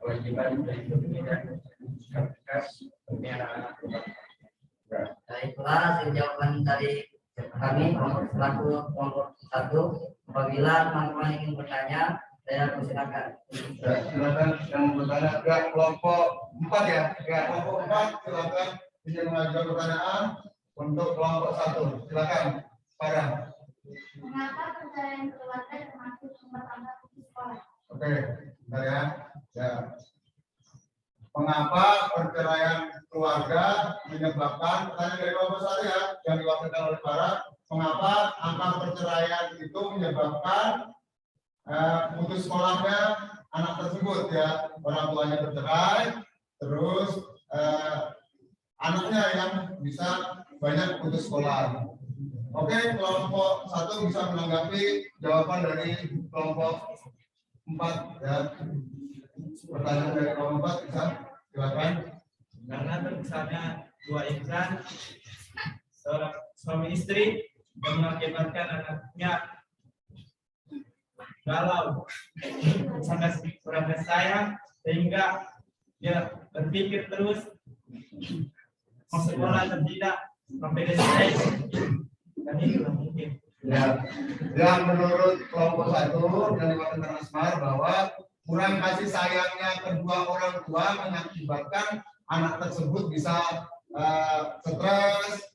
[SPEAKER 11] kewajiban melindungi dan sertifikat demi anak-anak.
[SPEAKER 10] Baiklah, jawaban dari kami selaku kelompok 1. Apabila teman-teman ingin bertanya, saya persilakan.
[SPEAKER 1] Ya, silakan yang bertanya ke kelompok 4 ya. Ya, kelompok 4 silakan bisa mengajukan pertanyaan untuk kelompok 1. Silakan, Farah.
[SPEAKER 2] Mengapa pencarian keluarga termasuk sumber tambah di sekolah?
[SPEAKER 1] Oke, bentar ya. Ya. Mengapa perceraian keluarga menyebabkan, pertanyaan dari kelompok 1 ya, yang diwakilkan oleh Farah, mengapa angka perceraian itu menyebabkan putus sekolahnya anak tersebut ya, orang tuanya bercerai, terus anaknya yang bisa banyak putus sekolah. Oke, kelompok 1 bisa menanggapi jawaban dari kelompok 4 ya. Pertanyaan dari kelompok 4 bisa silakan.
[SPEAKER 11] Karena terpisahnya dua insan, seorang suami istri, yang mengakibatkan anaknya galau, sangat kurang sayang, sehingga dia berpikir terus mau sekolah atau tidak sampai selesai. Dan itu mungkin.
[SPEAKER 1] Ya, yang menurut kelompok 1 yang diwakilkan Asmar bahwa kurang kasih sayangnya kedua orang tua mengakibatkan anak tersebut bisa stres,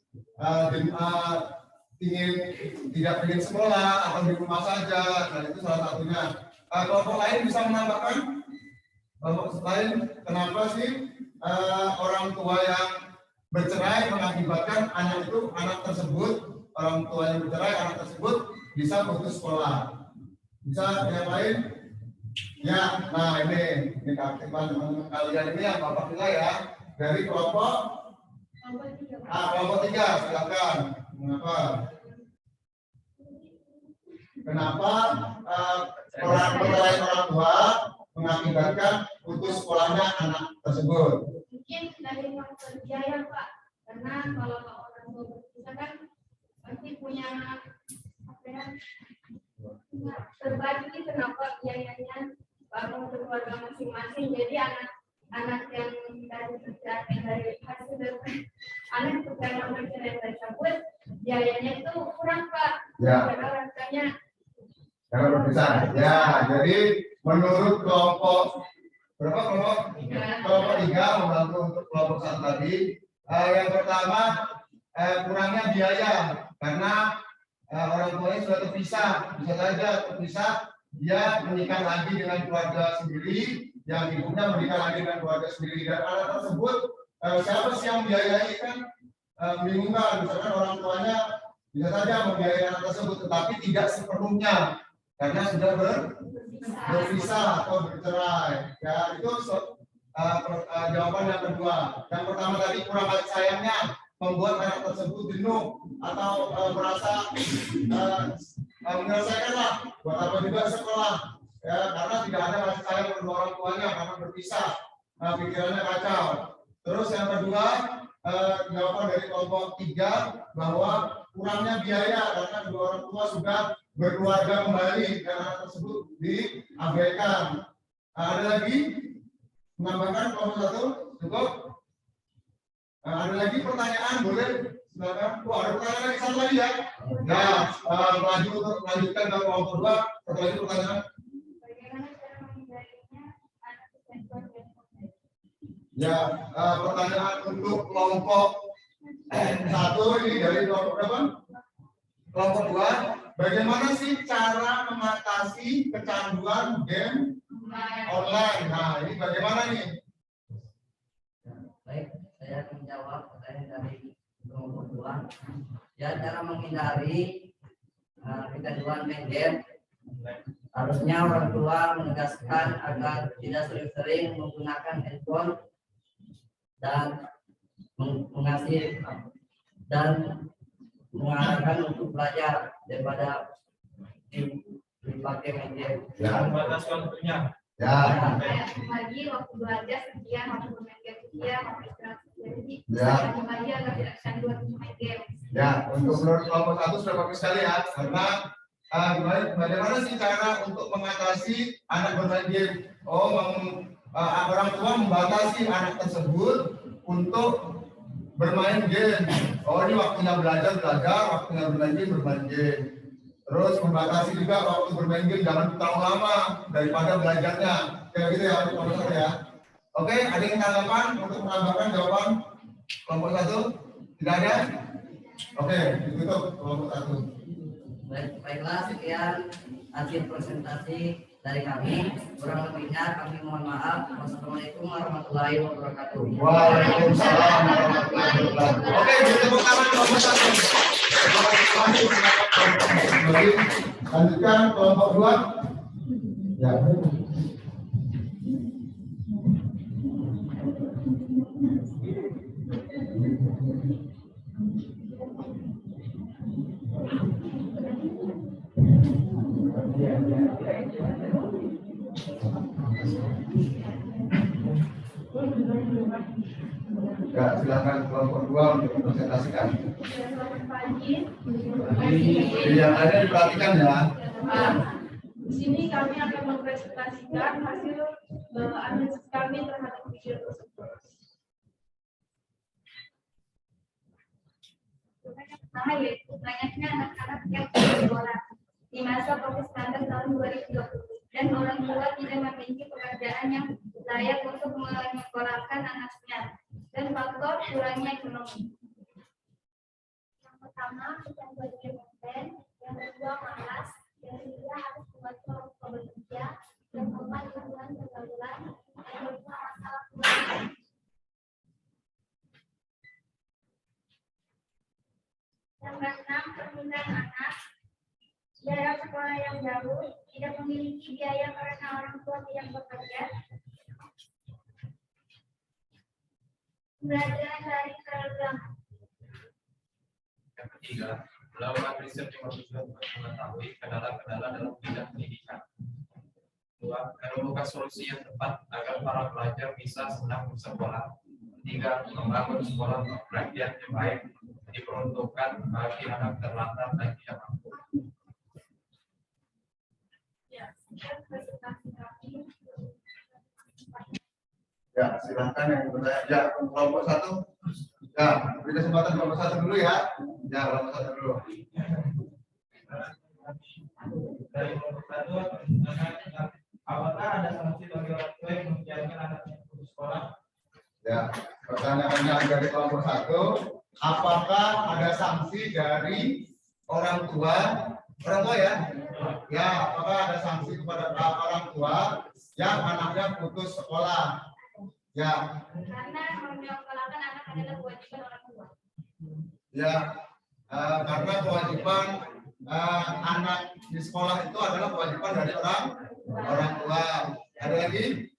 [SPEAKER 1] tidak ingin sekolah atau di rumah saja. Dan itu salah satunya. Kelompok lain bisa menambahkan, kelompok lain kenapa sih orang tua yang bercerai mengakibatkan anak tersebut, orang tua yang bercerai, anak tersebut bisa putus sekolah. Bisa yang lain? Ya, nah ini keaktifan teman-teman kalian ini yang Bapak nilai ya dari kelompok 3 silakan. Kenapa perceraian orang tua mengakibatkan putus sekolahnya anak tersebut?
[SPEAKER 2] Mungkin dari faktor biaya Pak, karena kalau orang tua berpisah kan pasti punya apa ya, terbagi kenapa biayanya untuk keluarga masing-masing. Jadi anak yang dari hasil anak yang bercerai tersebut biayanya itu kurang Pak.
[SPEAKER 1] Ya.
[SPEAKER 2] Karena rasanya
[SPEAKER 1] Karena berpisah. Ya, jadi menurut kelompok berapa kelompok? Kelompok 3 membantu untuk kelompok 1 tadi. Yang pertama kurangnya biaya karena orang tuanya sudah terpisah, bisa saja terpisah, dia menikah lagi dengan keluarga sendiri, yang ibunya menikah lagi dengan keluarga sendiri, dan anak tersebut siapa sih yang membiayai kan membingungkan. Misalkan orang tuanya bisa saja membiayai anak tersebut, tetapi tidak sepenuhnya karena sudah berpisah atau bercerai. Ya itu jawaban yang kedua. Yang pertama tadi kurang kasih sayangnya membuat anak tersebut jenuh atau merasa menyelesaikanlah buat apa juga sekolah ya, karena tidak ada kasih sayang kedua orang tuanya karena berpisah, pikirannya kacau. Terus yang kedua jawaban dari kelompok 3 bahwa kurangnya biaya karena kedua orang tua sudah berkeluarga kembali dan anak tersebut diabaikan. Ada lagi menambahkan kelompok 1 cukup? Ada lagi pertanyaan, boleh silakan. Ada pertanyaan lagi satu lagi ya. Nah, lanjutkan ke kelompok 2. Setelah itu pertanyaan.
[SPEAKER 2] bagaimana cara menghindarinya anak
[SPEAKER 1] Ya, pertanyaan untuk kelompok 1 ini dari kelompok berapa? Kelompok 2. Bagaimana sih cara mengatasi kecanduan game online? Nah, ini bagaimana nih?
[SPEAKER 10] Baik, saya akan menjawab pertanyaan dari kelompok 2. Ya, cara menghindari kecanduan main game, harusnya orang tua menegaskan agar tidak sering-sering menggunakan handphone dan mengasih dan mengarahkan untuk belajar daripada dipakai media.
[SPEAKER 1] Ya.
[SPEAKER 11] Batas waktunya.
[SPEAKER 1] Ya.
[SPEAKER 2] Bagi waktu belajar sekian, waktu bermain game sekian, waktu istirahat sekian. Jadi
[SPEAKER 1] Ya.
[SPEAKER 2] bagi agar tidak kecanduan bermain game.
[SPEAKER 1] Ya, untuk menurut kelompok 1 sudah bagus sekali ya, karena bagaimana sih cara untuk mengatasi anak bermain game? Orang tua membatasi anak tersebut untuk bermain game. Ini waktunya belajar, waktunya bermain game. Terus membatasi juga waktu bermain game jangan terlalu lama daripada belajarnya. Kayak gitu ya, kelompok 1 ya. Oke, ada yang tanggapan untuk menambahkan jawaban kelompok 1? Tidak ada? Oke, ditutup kelompok 1.
[SPEAKER 10] Baiklah, sekian hasil presentasi dari kami. Kurang lebihnya kami mohon maaf. Wassalamualaikum warahmatullahi wabarakatuh.
[SPEAKER 1] Waalaikumsalam warahmatullahi wabarakatuh. Oke, ditepuk tangan kelompok 1. Lanjutkan kelompok 2. Ya. Ya, silakan kelompok 2 untuk presentasikan.
[SPEAKER 2] Selamat pagi.
[SPEAKER 1] Yang ada diperhatikan ya.
[SPEAKER 2] Di sini kami akan mempresentasikan hasil analisis kami terhadap video tersebut. Pertama yaitu banyaknya anak-anak yang bersekolah di masa Covid standar tahun 2020 dan orang tua tidak memiliki pekerjaan yang layak untuk menyekolahkan anaknya dan faktor kurangnya ekonomi. Yang pertama, kita bagi konten, yang kedua malas, yang ketiga harus membuat orang tua bekerja, yang keempat lingkungan pergaulan, yang kelima masalah keluarga. Yang keenam, permintaan anak, jarak sekolah yang jauh, tidak memiliki biaya karena orang tua tidak bekerja. Pembelajaran dari program.
[SPEAKER 11] Yang ketiga, melakukan riset yang bertujuan untuk mengetahui kendala-kendala dalam bidang pendidikan. Dua, menemukan solusi yang tepat agar para pelajar bisa senang bersekolah. Tiga, membangun sekolah perhatian yang baik diperuntukkan bagi anak terlantar dan tidak mampu.
[SPEAKER 1] Ya, silakan yang bertanya. Ya, kelompok 1. Ya, beri kesempatan kelompok 1 dulu ya. Ya, kelompok 1 dulu.
[SPEAKER 11] Dari kelompok 1, apakah ada sanksi bagi orang tua yang membiarkan anaknya putus sekolah?
[SPEAKER 1] Ya, pertanyaannya dari kelompok 1, apakah ada sanksi dari orang tua ya? Ya, apakah ada sanksi kepada orang tua yang anaknya putus sekolah? Ya.
[SPEAKER 2] Karena menyekolahkan anak adalah kewajiban orang tua.
[SPEAKER 1] Ya, karena kewajiban anak di sekolah itu adalah kewajiban dari orang tua. Ada lagi?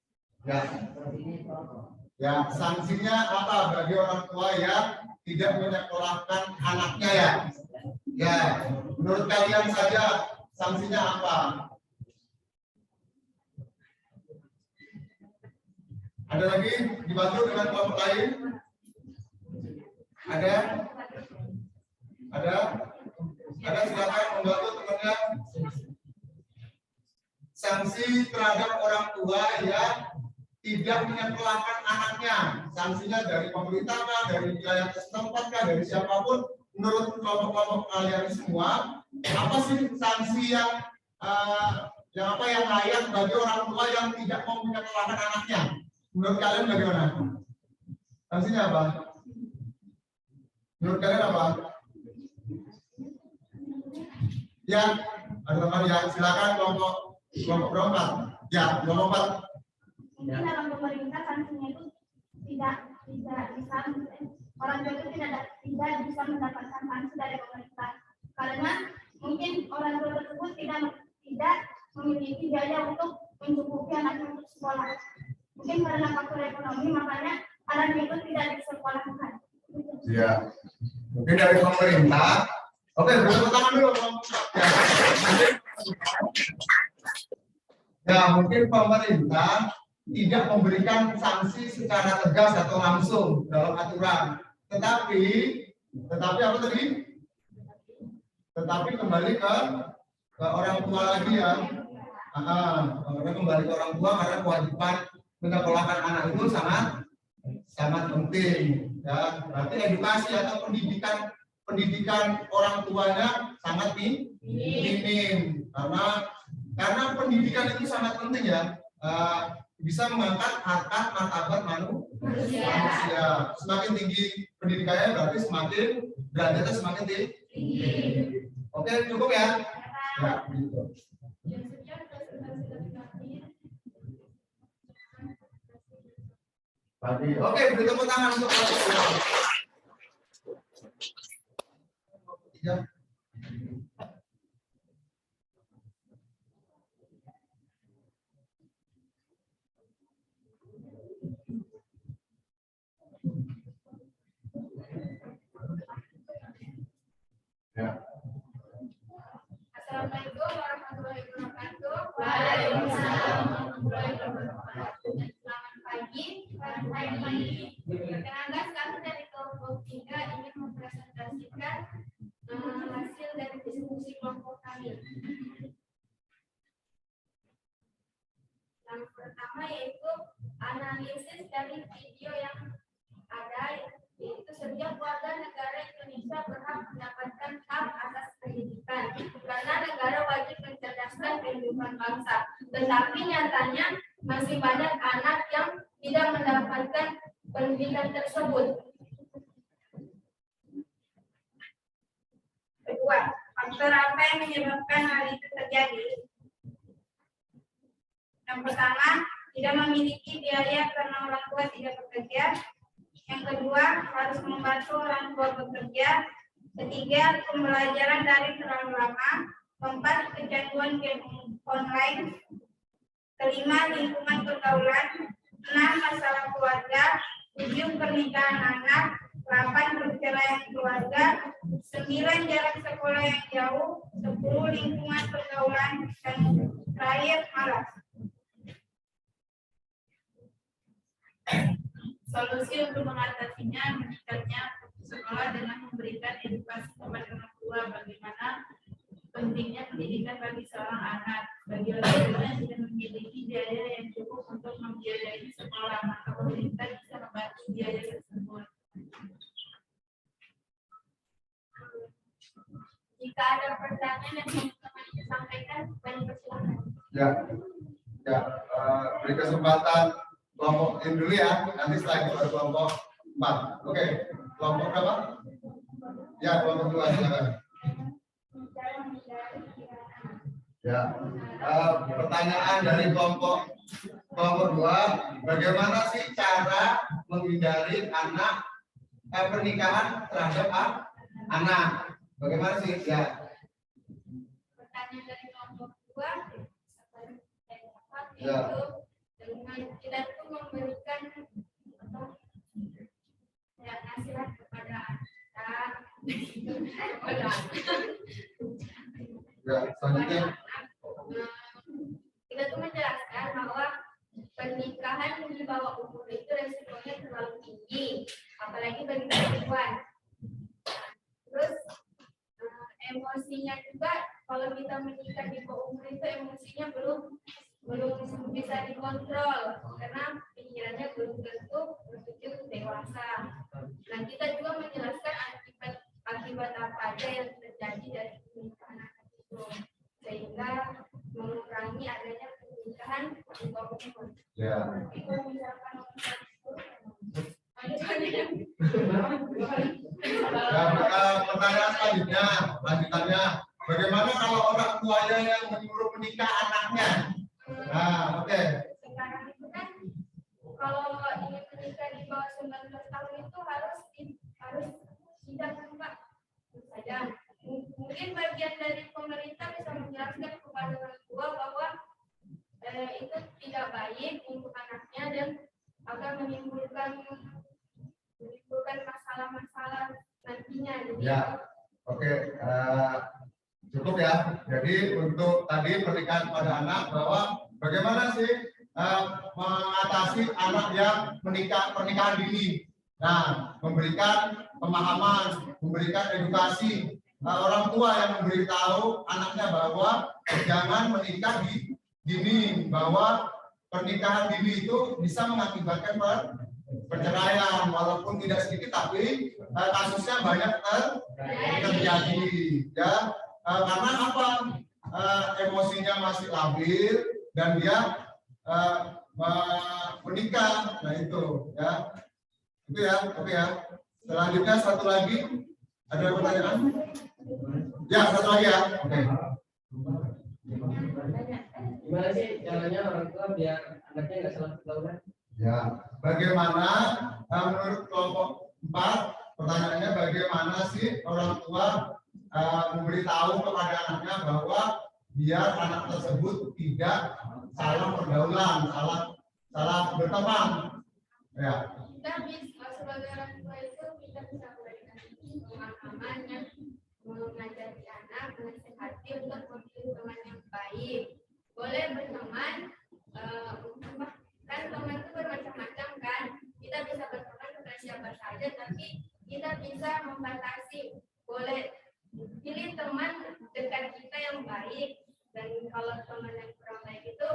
[SPEAKER 1] Ya. Ya, sanksinya apa bagi orang tua yang tidak menyekolahkan anaknya ya? Ya, menurut kalian saja sanksinya apa? Ada lagi dibantu dengan kelompok lain? Ada? Silakan membantu temannya. Sanksi terhadap orang tua yang tidak menyekolahkan anaknya. Sanksinya dari pemerintah kah, dari wilayah setempat kah, dari siapapun. Menurut kelompok-kelompok kalian semua, apa sih sanksi yang layak bagi orang tua yang tidak mau menyekolahkan anaknya? Menurut kalian bagaimana? Sanksinya apa? Menurut kalian apa? Ya, ada teman ya, silakan kelompok berempat. Ya, kelompok 4.
[SPEAKER 2] Mungkin dalam pemerintah sanksinya itu tidak bisa orang tua itu tidak bisa mendapatkan sanksi dari pemerintah karena mungkin orang tua tersebut tidak memiliki biaya untuk mencukupi anaknya untuk sekolah. Mungkin karena faktor ekonomi makanya anaknya itu tidak disekolahkan.
[SPEAKER 1] Ya, Mungkin dari pemerintah. Oke, bertepuk tangan dulu. Ya, mungkin pemerintah tidak memberikan sanksi secara tegas atau langsung dalam aturan. Tetapi apa tadi? Tetapi kembali ke orang tua lagi ya. Karena kembali ke orang tua karena kewajiban menyekolahkan anak itu sangat penting. Ya, berarti edukasi atau pendidikan orang tuanya sangat minim karena pendidikan itu sangat penting ya, bisa mengangkat harkat martabat manusia. Semakin tinggi pendidikannya berarti semakin derajatnya semakin tinggi. Oke, cukup ya. Ya, gitu. Oke, beri tepuk tangan untuk ya.
[SPEAKER 2] Assalamualaikum warahmatullahi wabarakatuh. Waalaikumsalam warahmatullahi wabarakatuh. Selamat pagi. Perkenalkan, kami dari kelompok 3 ingin mempresentasikan hasil dari diskusi kelompok kami. Yang pertama yaitu analisis dari video yang ada, yaitu setiap warga negara Indonesia berhak mendapatkan hak atas pendidikan karena negara wajib mencerdaskan kehidupan bangsa. Tetapi nyatanya masih banyak anak yang tidak mendapatkan pendidikan tersebut. Kedua, faktor apa yang menyebabkan hal itu terjadi? Yang pertama, tidak memiliki biaya karena orang tua tidak bekerja. Yang kedua, harus membantu orang tua bekerja. Ketiga, pembelajaran daring terlalu lama. Keempat, kecanduan game online. Kelima, lingkungan pergaulan. 6, masalah keluarga. 7, pernikahan anak. 8, perceraian keluarga. 9, jarak sekolah yang jauh. 10, lingkungan pergaulan. Dan terakhir, malas. Solusi untuk mengatasinya meningkatnya sekolah dengan memberikan edukasi kepada orang tua bagaimana pentingnya pendidikan bagi seorang anak. Bagi orang tua yang tidak memiliki biaya yang cukup untuk membiayai sekolah, maka pemerintah bisa membantu biaya tersebut. Jika ada pertanyaan yang teman-teman sampaikan, silakan.
[SPEAKER 1] Ya, beri kesempatan kelompok ini dulu ya, nanti setelah itu baru kelompok 4. Oke, kelompok berapa? Ya, kelompok 2 silakan. Ya, pertanyaan dari kelompok 2, bagaimana sih cara menghindari pernikahan terhadap anak? Bagaimana sih? Ya.
[SPEAKER 2] Pertanyaan dari kelompok 2,
[SPEAKER 1] ya.
[SPEAKER 2] Dengan kita itu memberikan nasihat kepada anak.
[SPEAKER 1] Ya, selanjutnya.
[SPEAKER 2] Kita tuh menjelaskan bahwa pernikahan di bawah umur itu resikonya terlalu tinggi, apalagi bagi perempuan. Terus emosinya juga, kalau kita menikah di bawah umur itu emosinya belum bisa dikontrol karena pikirannya belum tentu menuju dewasa. Nah, kita juga menjelaskan akibat apa aja yang terjadi dari pernikahan itu sehingga mengurangi adanya pernikahan di bawah umur.
[SPEAKER 1] Ya. Pertanyaan selanjutnya, lanjutannya, bagaimana kalau orang tuanya yang menyuruh menikah anaknya? Nah, oke.
[SPEAKER 2] Sekarang itu kan kalau ingin menikah di bawah 19 tahun itu harus sidang Pak. Saja. Mungkin bagian dari pemerintah bisa menjelaskan kepada orang tua bahwa itu tidak baik untuk anaknya dan akan menimbulkan masalah-masalah nanti solusinya.
[SPEAKER 1] Ya, oke, cukup ya. Jadi untuk tadi pernikahan pada anak, bahwa bagaimana sih mengatasi anak yang pernikahan dini. Nah, memberikan pemahaman, memberikan edukasi, orang tua yang memberitahu anaknya bahwa jangan menikah dini, bahwa pernikahan dini itu bisa mengakibatkan perceraian, walaupun tidak sedikit tapi kasusnya banyak terjadi ya, karena apa, emosinya masih labil dan dia menikah. Nah itu ya, oke ya. Selanjutnya satu lagi, ada pertanyaan? Ya, satu lagi ya. Oke.
[SPEAKER 3] Gimana sih caranya orang tua biar anaknya nggak salah pergaulan?
[SPEAKER 1] Ya, bagaimana menurut kelompok 4, pertanyaannya bagaimana sih orang tua memberitahu kepada anaknya bahwa biar anak tersebut tidak salah pergaulan, salah berteman. Ya.
[SPEAKER 2] Kita bisa sebagai orang tua itu kita bisa memberikan pemahaman yang mengajari anak, menasihati untuk memilih teman yang baik. Boleh berteman, kan teman itu bermacam-macam kan. Kita bisa berteman dengan siapa saja, tapi kita bisa membatasi. Boleh pilih teman dekat kita yang baik, dan kalau teman yang kurang baik itu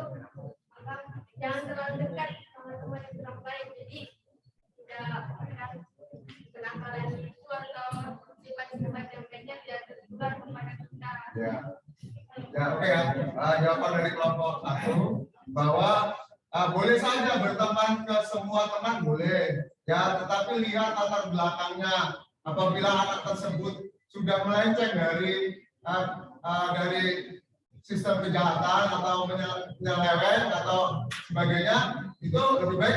[SPEAKER 2] jangan terlalu dekat sama teman yang kurang baik. Jadi tidak kenakalan itu atau sifat-sifat yang baiknya tidak tertular kepada kita.
[SPEAKER 1] Ya, oke ya. Jawaban dari kelompok 1 bahwa boleh saja berteman ke semua teman, boleh ya, tetapi lihat latar belakangnya. Apabila anak tersebut sudah melenceng dari sistem kejahatan atau menyeleweng atau sebagainya, itu lebih baik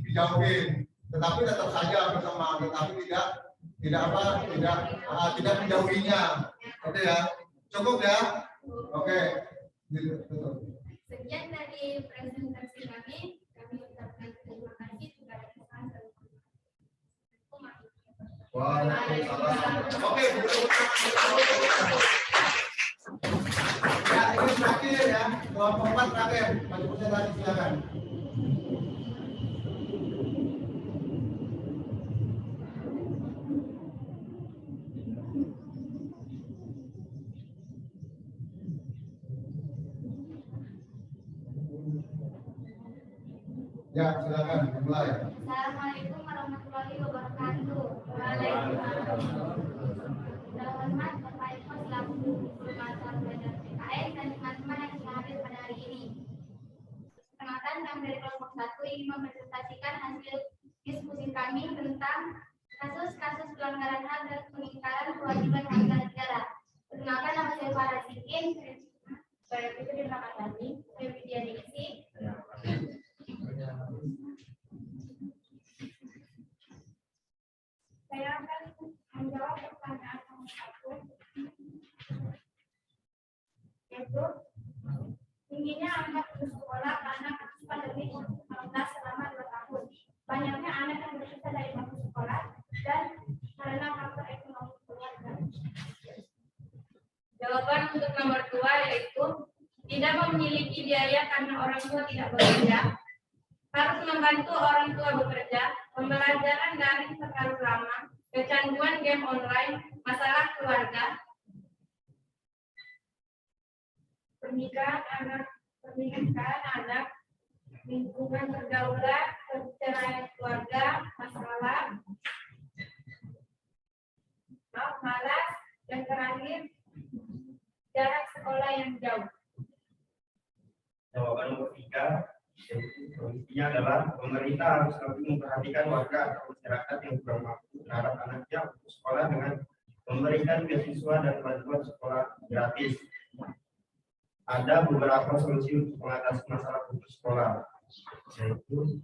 [SPEAKER 1] dijauhin. Tetapi tetap saja berteman, tetapi tidak menjauhinya. Oke ya, cukup ya. Oke.
[SPEAKER 2] Sekian dari presentasi kami ucapkan terima kasih kepada kesempatan.
[SPEAKER 1] Waalaikumsalam. Oke. Ya, ini terakhir ya. Kelompok 4 terakhir. Maju presentasi silakan. Ya, silakan dimulai.
[SPEAKER 2] Assalamualaikum warahmatullahi wabarakatuh. Waalaikumsalam. Selamat Bapak Ibu selaku guru mata pelajaran PKN dan teman-teman yang hadir pada hari ini. Perkenalkan, kami dari kelompok 1 ingin mempresentasikan hasil diskusi kami tentang kasus-kasus pelanggaran HAM dan pengingkaran kewajiban warga negara. Perkenalkan, nama saya Farah Sikin. Saya itu di belakang kami. Saya Widya Ningsi. Saya akan menjawab pertanyaan nomor 1, yaitu tingginya angka putus sekolah karena pandemi COVID-19 selama 2 tahun. Banyaknya anak yang berpisah dari bangku sekolah dan karena faktor ekonomi keluarga. Jawaban untuk nomor 2 yaitu tidak memiliki biaya karena orang tua tidak bekerja. Harus membantu orang tua bekerja, pembelajaran daring terlalu lama, kecanduan game online, masalah keluarga, pernikahan anak, lingkungan pergaulan, perceraian keluarga, masalah, malas, dan terakhir jarak sekolah yang jauh.
[SPEAKER 11] Jawaban nomor 3 intinya adalah pemerintah harus lebih memperhatikan warga atau masyarakat yang kurang mampu terhadap anaknya untuk sekolah dengan memberikan beasiswa dan bantuan sekolah gratis. Ada beberapa solusi untuk mengatasi masalah putus sekolah, yaitu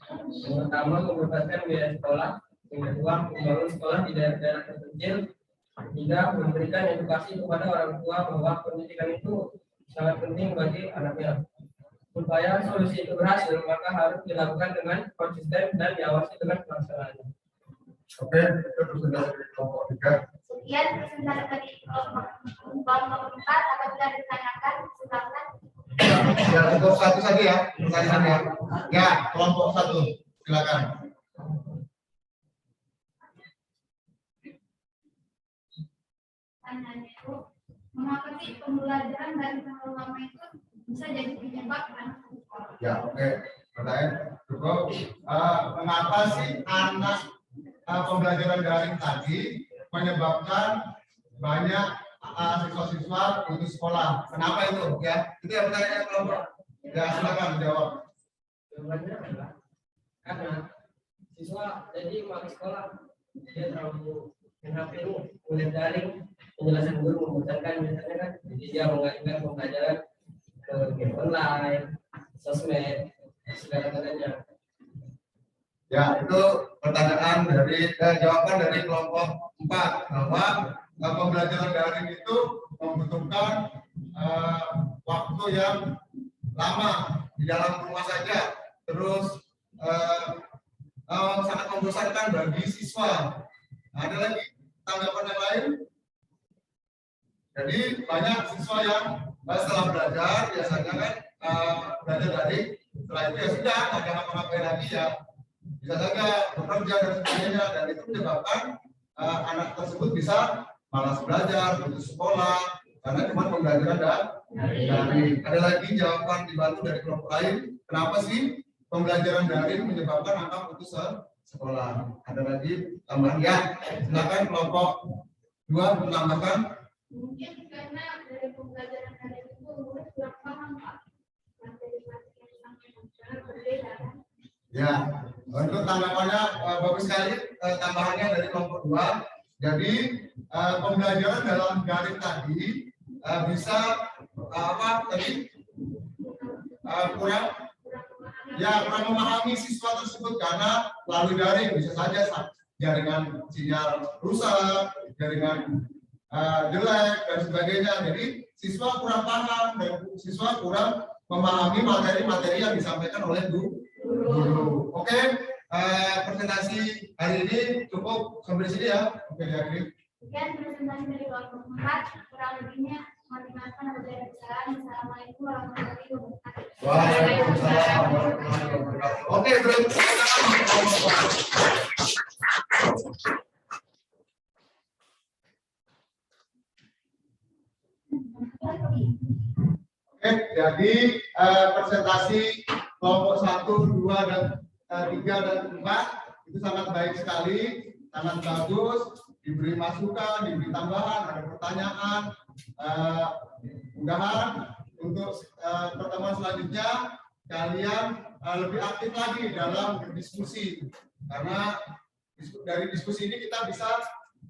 [SPEAKER 3] Yang pertama, membebaskan biaya sekolah. Yang kedua, membangun sekolah di daerah-daerah terpencil. Ketiga, memberikan edukasi kepada orang tua bahwa pendidikan itu sangat penting bagi anaknya. Supaya solusi itu berhasil, maka harus dilakukan dengan konsisten dan diawasi dengan pelaksanaannya.
[SPEAKER 1] Oke, itu presentasi dari kelompok 3.
[SPEAKER 2] Sekian presentasi dari kelompok 4. Apabila ditanyakan, silakan.
[SPEAKER 1] Ya, untuk satu saja ya, pertanyaan ya. Ya, kelompok 1, silakan.
[SPEAKER 2] Pertanyaannya itu, mengapa sih pembelajaran dari terlalu lama itu bisa jadi penyebab anak sekolah?
[SPEAKER 1] Ya, oke. Pertanyaan cukup. Mengapa sih anak pembelajaran daring tadi menyebabkan banyak siswa-siswa putus sekolah? Kenapa itu? Ya, itu yang pertanyaan kelompok. Ya, silakan jawab.
[SPEAKER 3] Jawabannya adalah karena siswa jadi malas sekolah, dia terlalu HP kuliah daring, penjelasan guru membosankan misalnya kan, jadi dia mengajukan pembelajaran ke game online, sosmed, segala macamnya.
[SPEAKER 1] Ya, itu pertanyaan dari jawaban dari kelompok 4 bahwa pembelajaran daring itu membutuhkan waktu yang lama di dalam rumah saja, terus sangat membosankan bagi siswa. Ada lagi tanggapan yang lain? Jadi banyak siswa yang setelah belajar biasanya kan belajar daring, setelah itu ya sudah nggak ada apa-apa lagi ya, bisa saja bekerja dan sebagainya, dan itu menyebabkan anak tersebut bisa malas belajar, putus sekolah karena cuma pembelajaran daring. Ada lagi jawaban dibantu dari kelompok lain, kenapa sih pembelajaran daring menyebabkan anak putus sekolah? Ada lagi tambahan ya? Silakan kelompok 2 menambahkan.
[SPEAKER 2] Mungkin karena dari pembelajaran daring itu murid kurang paham Pak, materi-materi yang disampaikan berbeda.
[SPEAKER 1] Ya, untuk tanggapannya bagus sekali tambahannya dari kelompok 2. Jadi pembelajaran dalam daring tadi bisa apa tadi kurang memahami siswa tersebut karena melalui daring bisa saja jaringan sinyal rusak, jaringan jelek dan sebagainya. Jadi siswa kurang paham dan siswa kurang memahami materi-materi yang disampaikan oleh guru. Oke, presentasi hari ini cukup sampai sini ya. Oke, diakhiri.
[SPEAKER 2] Sekian presentasi dari kelompok 4. Kurang lebihnya mohon dimaafkan apabila ada kesalahan. Assalamualaikum warahmatullahi wabarakatuh.
[SPEAKER 1] Waalaikumsalam warahmatullahi wabarakatuh. Oke, berarti Oke, jadi presentasi kelompok 1, 2, dan 3 dan 4 itu sangat baik sekali, sangat bagus, diberi masukan, diberi tambahan, ada pertanyaan. Mudah-mudahan untuk pertemuan selanjutnya kalian lebih aktif lagi dalam berdiskusi, karena dari diskusi ini kita bisa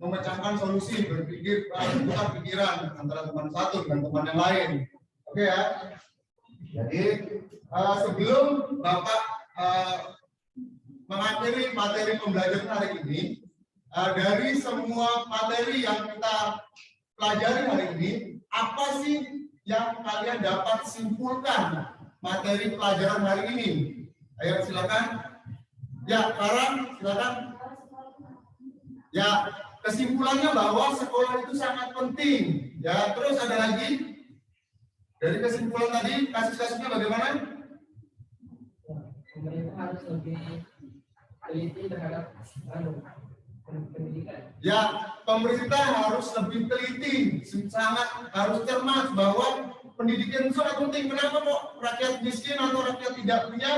[SPEAKER 1] memecahkan solusi, berpikir, bertukar pikiran antara teman satu dengan teman yang lain. Oke ya. Jadi sebelum Bapak mengakhiri materi pembelajaran hari ini, dari semua materi yang kita pelajari hari ini, apa sih yang kalian dapat simpulkan materi pelajaran hari ini? Ayo silakan. Ya, sekarang silakan. Ya, kesimpulannya bahwa sekolah itu sangat penting. Ya, terus ada lagi dari kesimpulan tadi, kasus-kasusnya bagaimana?
[SPEAKER 3] Pemerintah harus lebih teliti terhadap pendidikan.
[SPEAKER 1] Ya, pemerintah harus lebih teliti, sangat harus cermat bahwa pendidikan itu sangat penting. Kenapa kok rakyat miskin atau rakyat tidak punya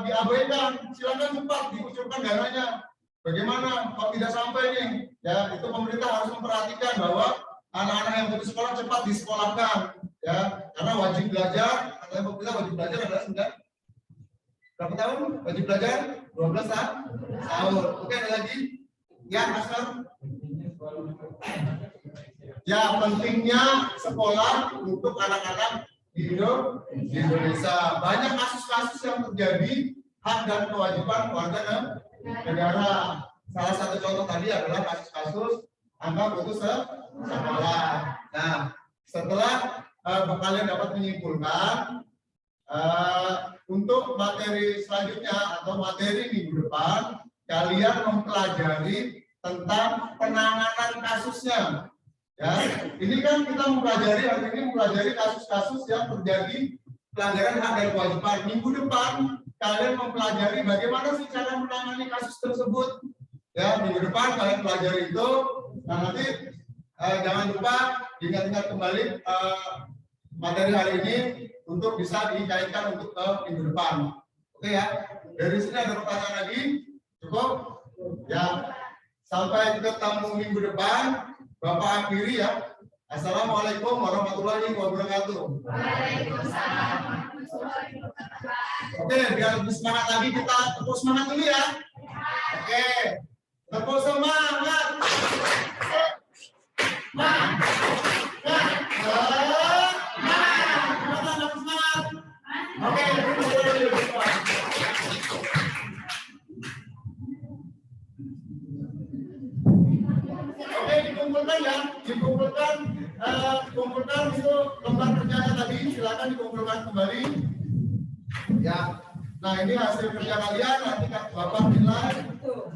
[SPEAKER 1] diabaikan? Silakan cepat dikucurkan dananya. Bagaimana kalau tidak sampai nih? Ya, itu pemerintah harus memperhatikan bahwa anak-anak yang putus sekolah cepat disekolahkan. Ya, karena wajib belajar, katanya pemerintah wajib belajar adalah sudah berapa tahun? Wajib belajar 12 tahun. Oke, ada lagi? Ya, Asar. Ya, pentingnya sekolah untuk anak-anak di Indonesia. Banyak kasus-kasus yang terjadi, hak dan kewajiban warga negara. Salah satu contoh tadi adalah kasus-kasus angka putus sekolah. Nah, setelah kalian dapat menyimpulkan untuk materi selanjutnya atau materi minggu depan, kalian mempelajari tentang penanganan kasusnya. Ya, ini kan kita mempelajari hari ini mempelajari kasus-kasus yang terjadi pelanggaran hak dan kewajiban. Minggu depan kalian mempelajari bagaimana sih cara menangani kasus tersebut. Ya, minggu depan kalian pelajari itu. Nah, nanti jangan lupa diingat-ingat kembali materi hari ini untuk bisa dikaitkan untuk ke minggu depan. Oke ya. Dari sini ada pertanyaan lagi? Cukup? Ya. Sampai ketemu minggu depan. Bapak akhiri ya. Assalamualaikum warahmatullahi wabarakatuh.
[SPEAKER 2] Waalaikumsalam warahmatullahi wabarakatuh.
[SPEAKER 1] Oke, biar lebih semangat lagi kita tepuk semangat dulu ya. Oke, tepuk semangat. Oke, dikumpulkan ya, dikumpulkan itu lembar kerjanya tadi, silakan dikumpulkan kembali. Ya, nah ini hasil kerja kalian nanti Bapak nilai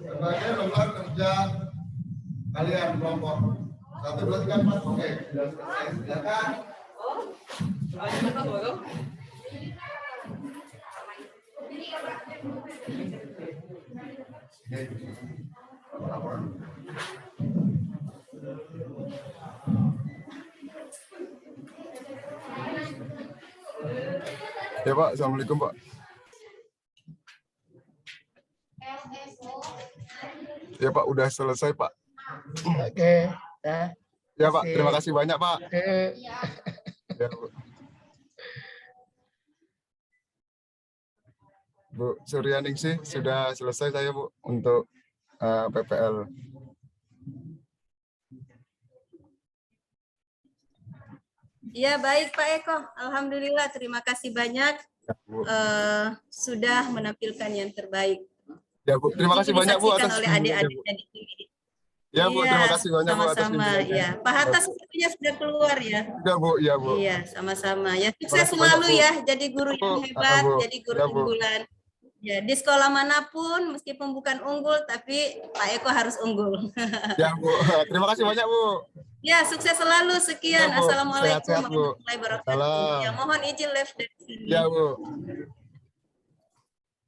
[SPEAKER 1] sebagai lembar kerja kalian kelompok 1, 2, 3, 4. Oke, sudah selesai. Silakan.
[SPEAKER 12] Ya Pak, Assalamualaikum Pak. Ya Pak, udah selesai Pak.
[SPEAKER 13] Oke.
[SPEAKER 12] Ya Pak, terima kasih banyak Pak. Ya, Bu. Bu Suryaningsih, sudah selesai saya Bu untuk PPL.
[SPEAKER 14] Ya baik Pak Eko, alhamdulillah terima kasih banyak sudah menampilkan yang terbaik.
[SPEAKER 12] Ya Bu, terima kasih banyak Bu atas
[SPEAKER 14] oleh adik-adiknya di sini.
[SPEAKER 12] Ya Bu, terima kasih banyak Bu atas
[SPEAKER 14] sama-sama ya. Pak Hatta sepertinya sudah keluar ya.
[SPEAKER 12] Ya Bu, ya Bu.
[SPEAKER 14] Iya, sama-sama ya. Sukses selalu ya, jadi guru yang hebat, jadi guru unggulan. Ya, di sekolah manapun meskipun bukan unggul tapi Pak Eko harus unggul.
[SPEAKER 12] Ya Bu, terima kasih banyak Bu.
[SPEAKER 14] Ya, sukses selalu. Sekian.
[SPEAKER 12] Ya, Bu.
[SPEAKER 14] Assalamualaikum
[SPEAKER 12] Sehat-sehat, Bu.
[SPEAKER 14] warahmatullahi wabarakatuh. Ya, mohon izin live dari sini.
[SPEAKER 12] Ya Bu.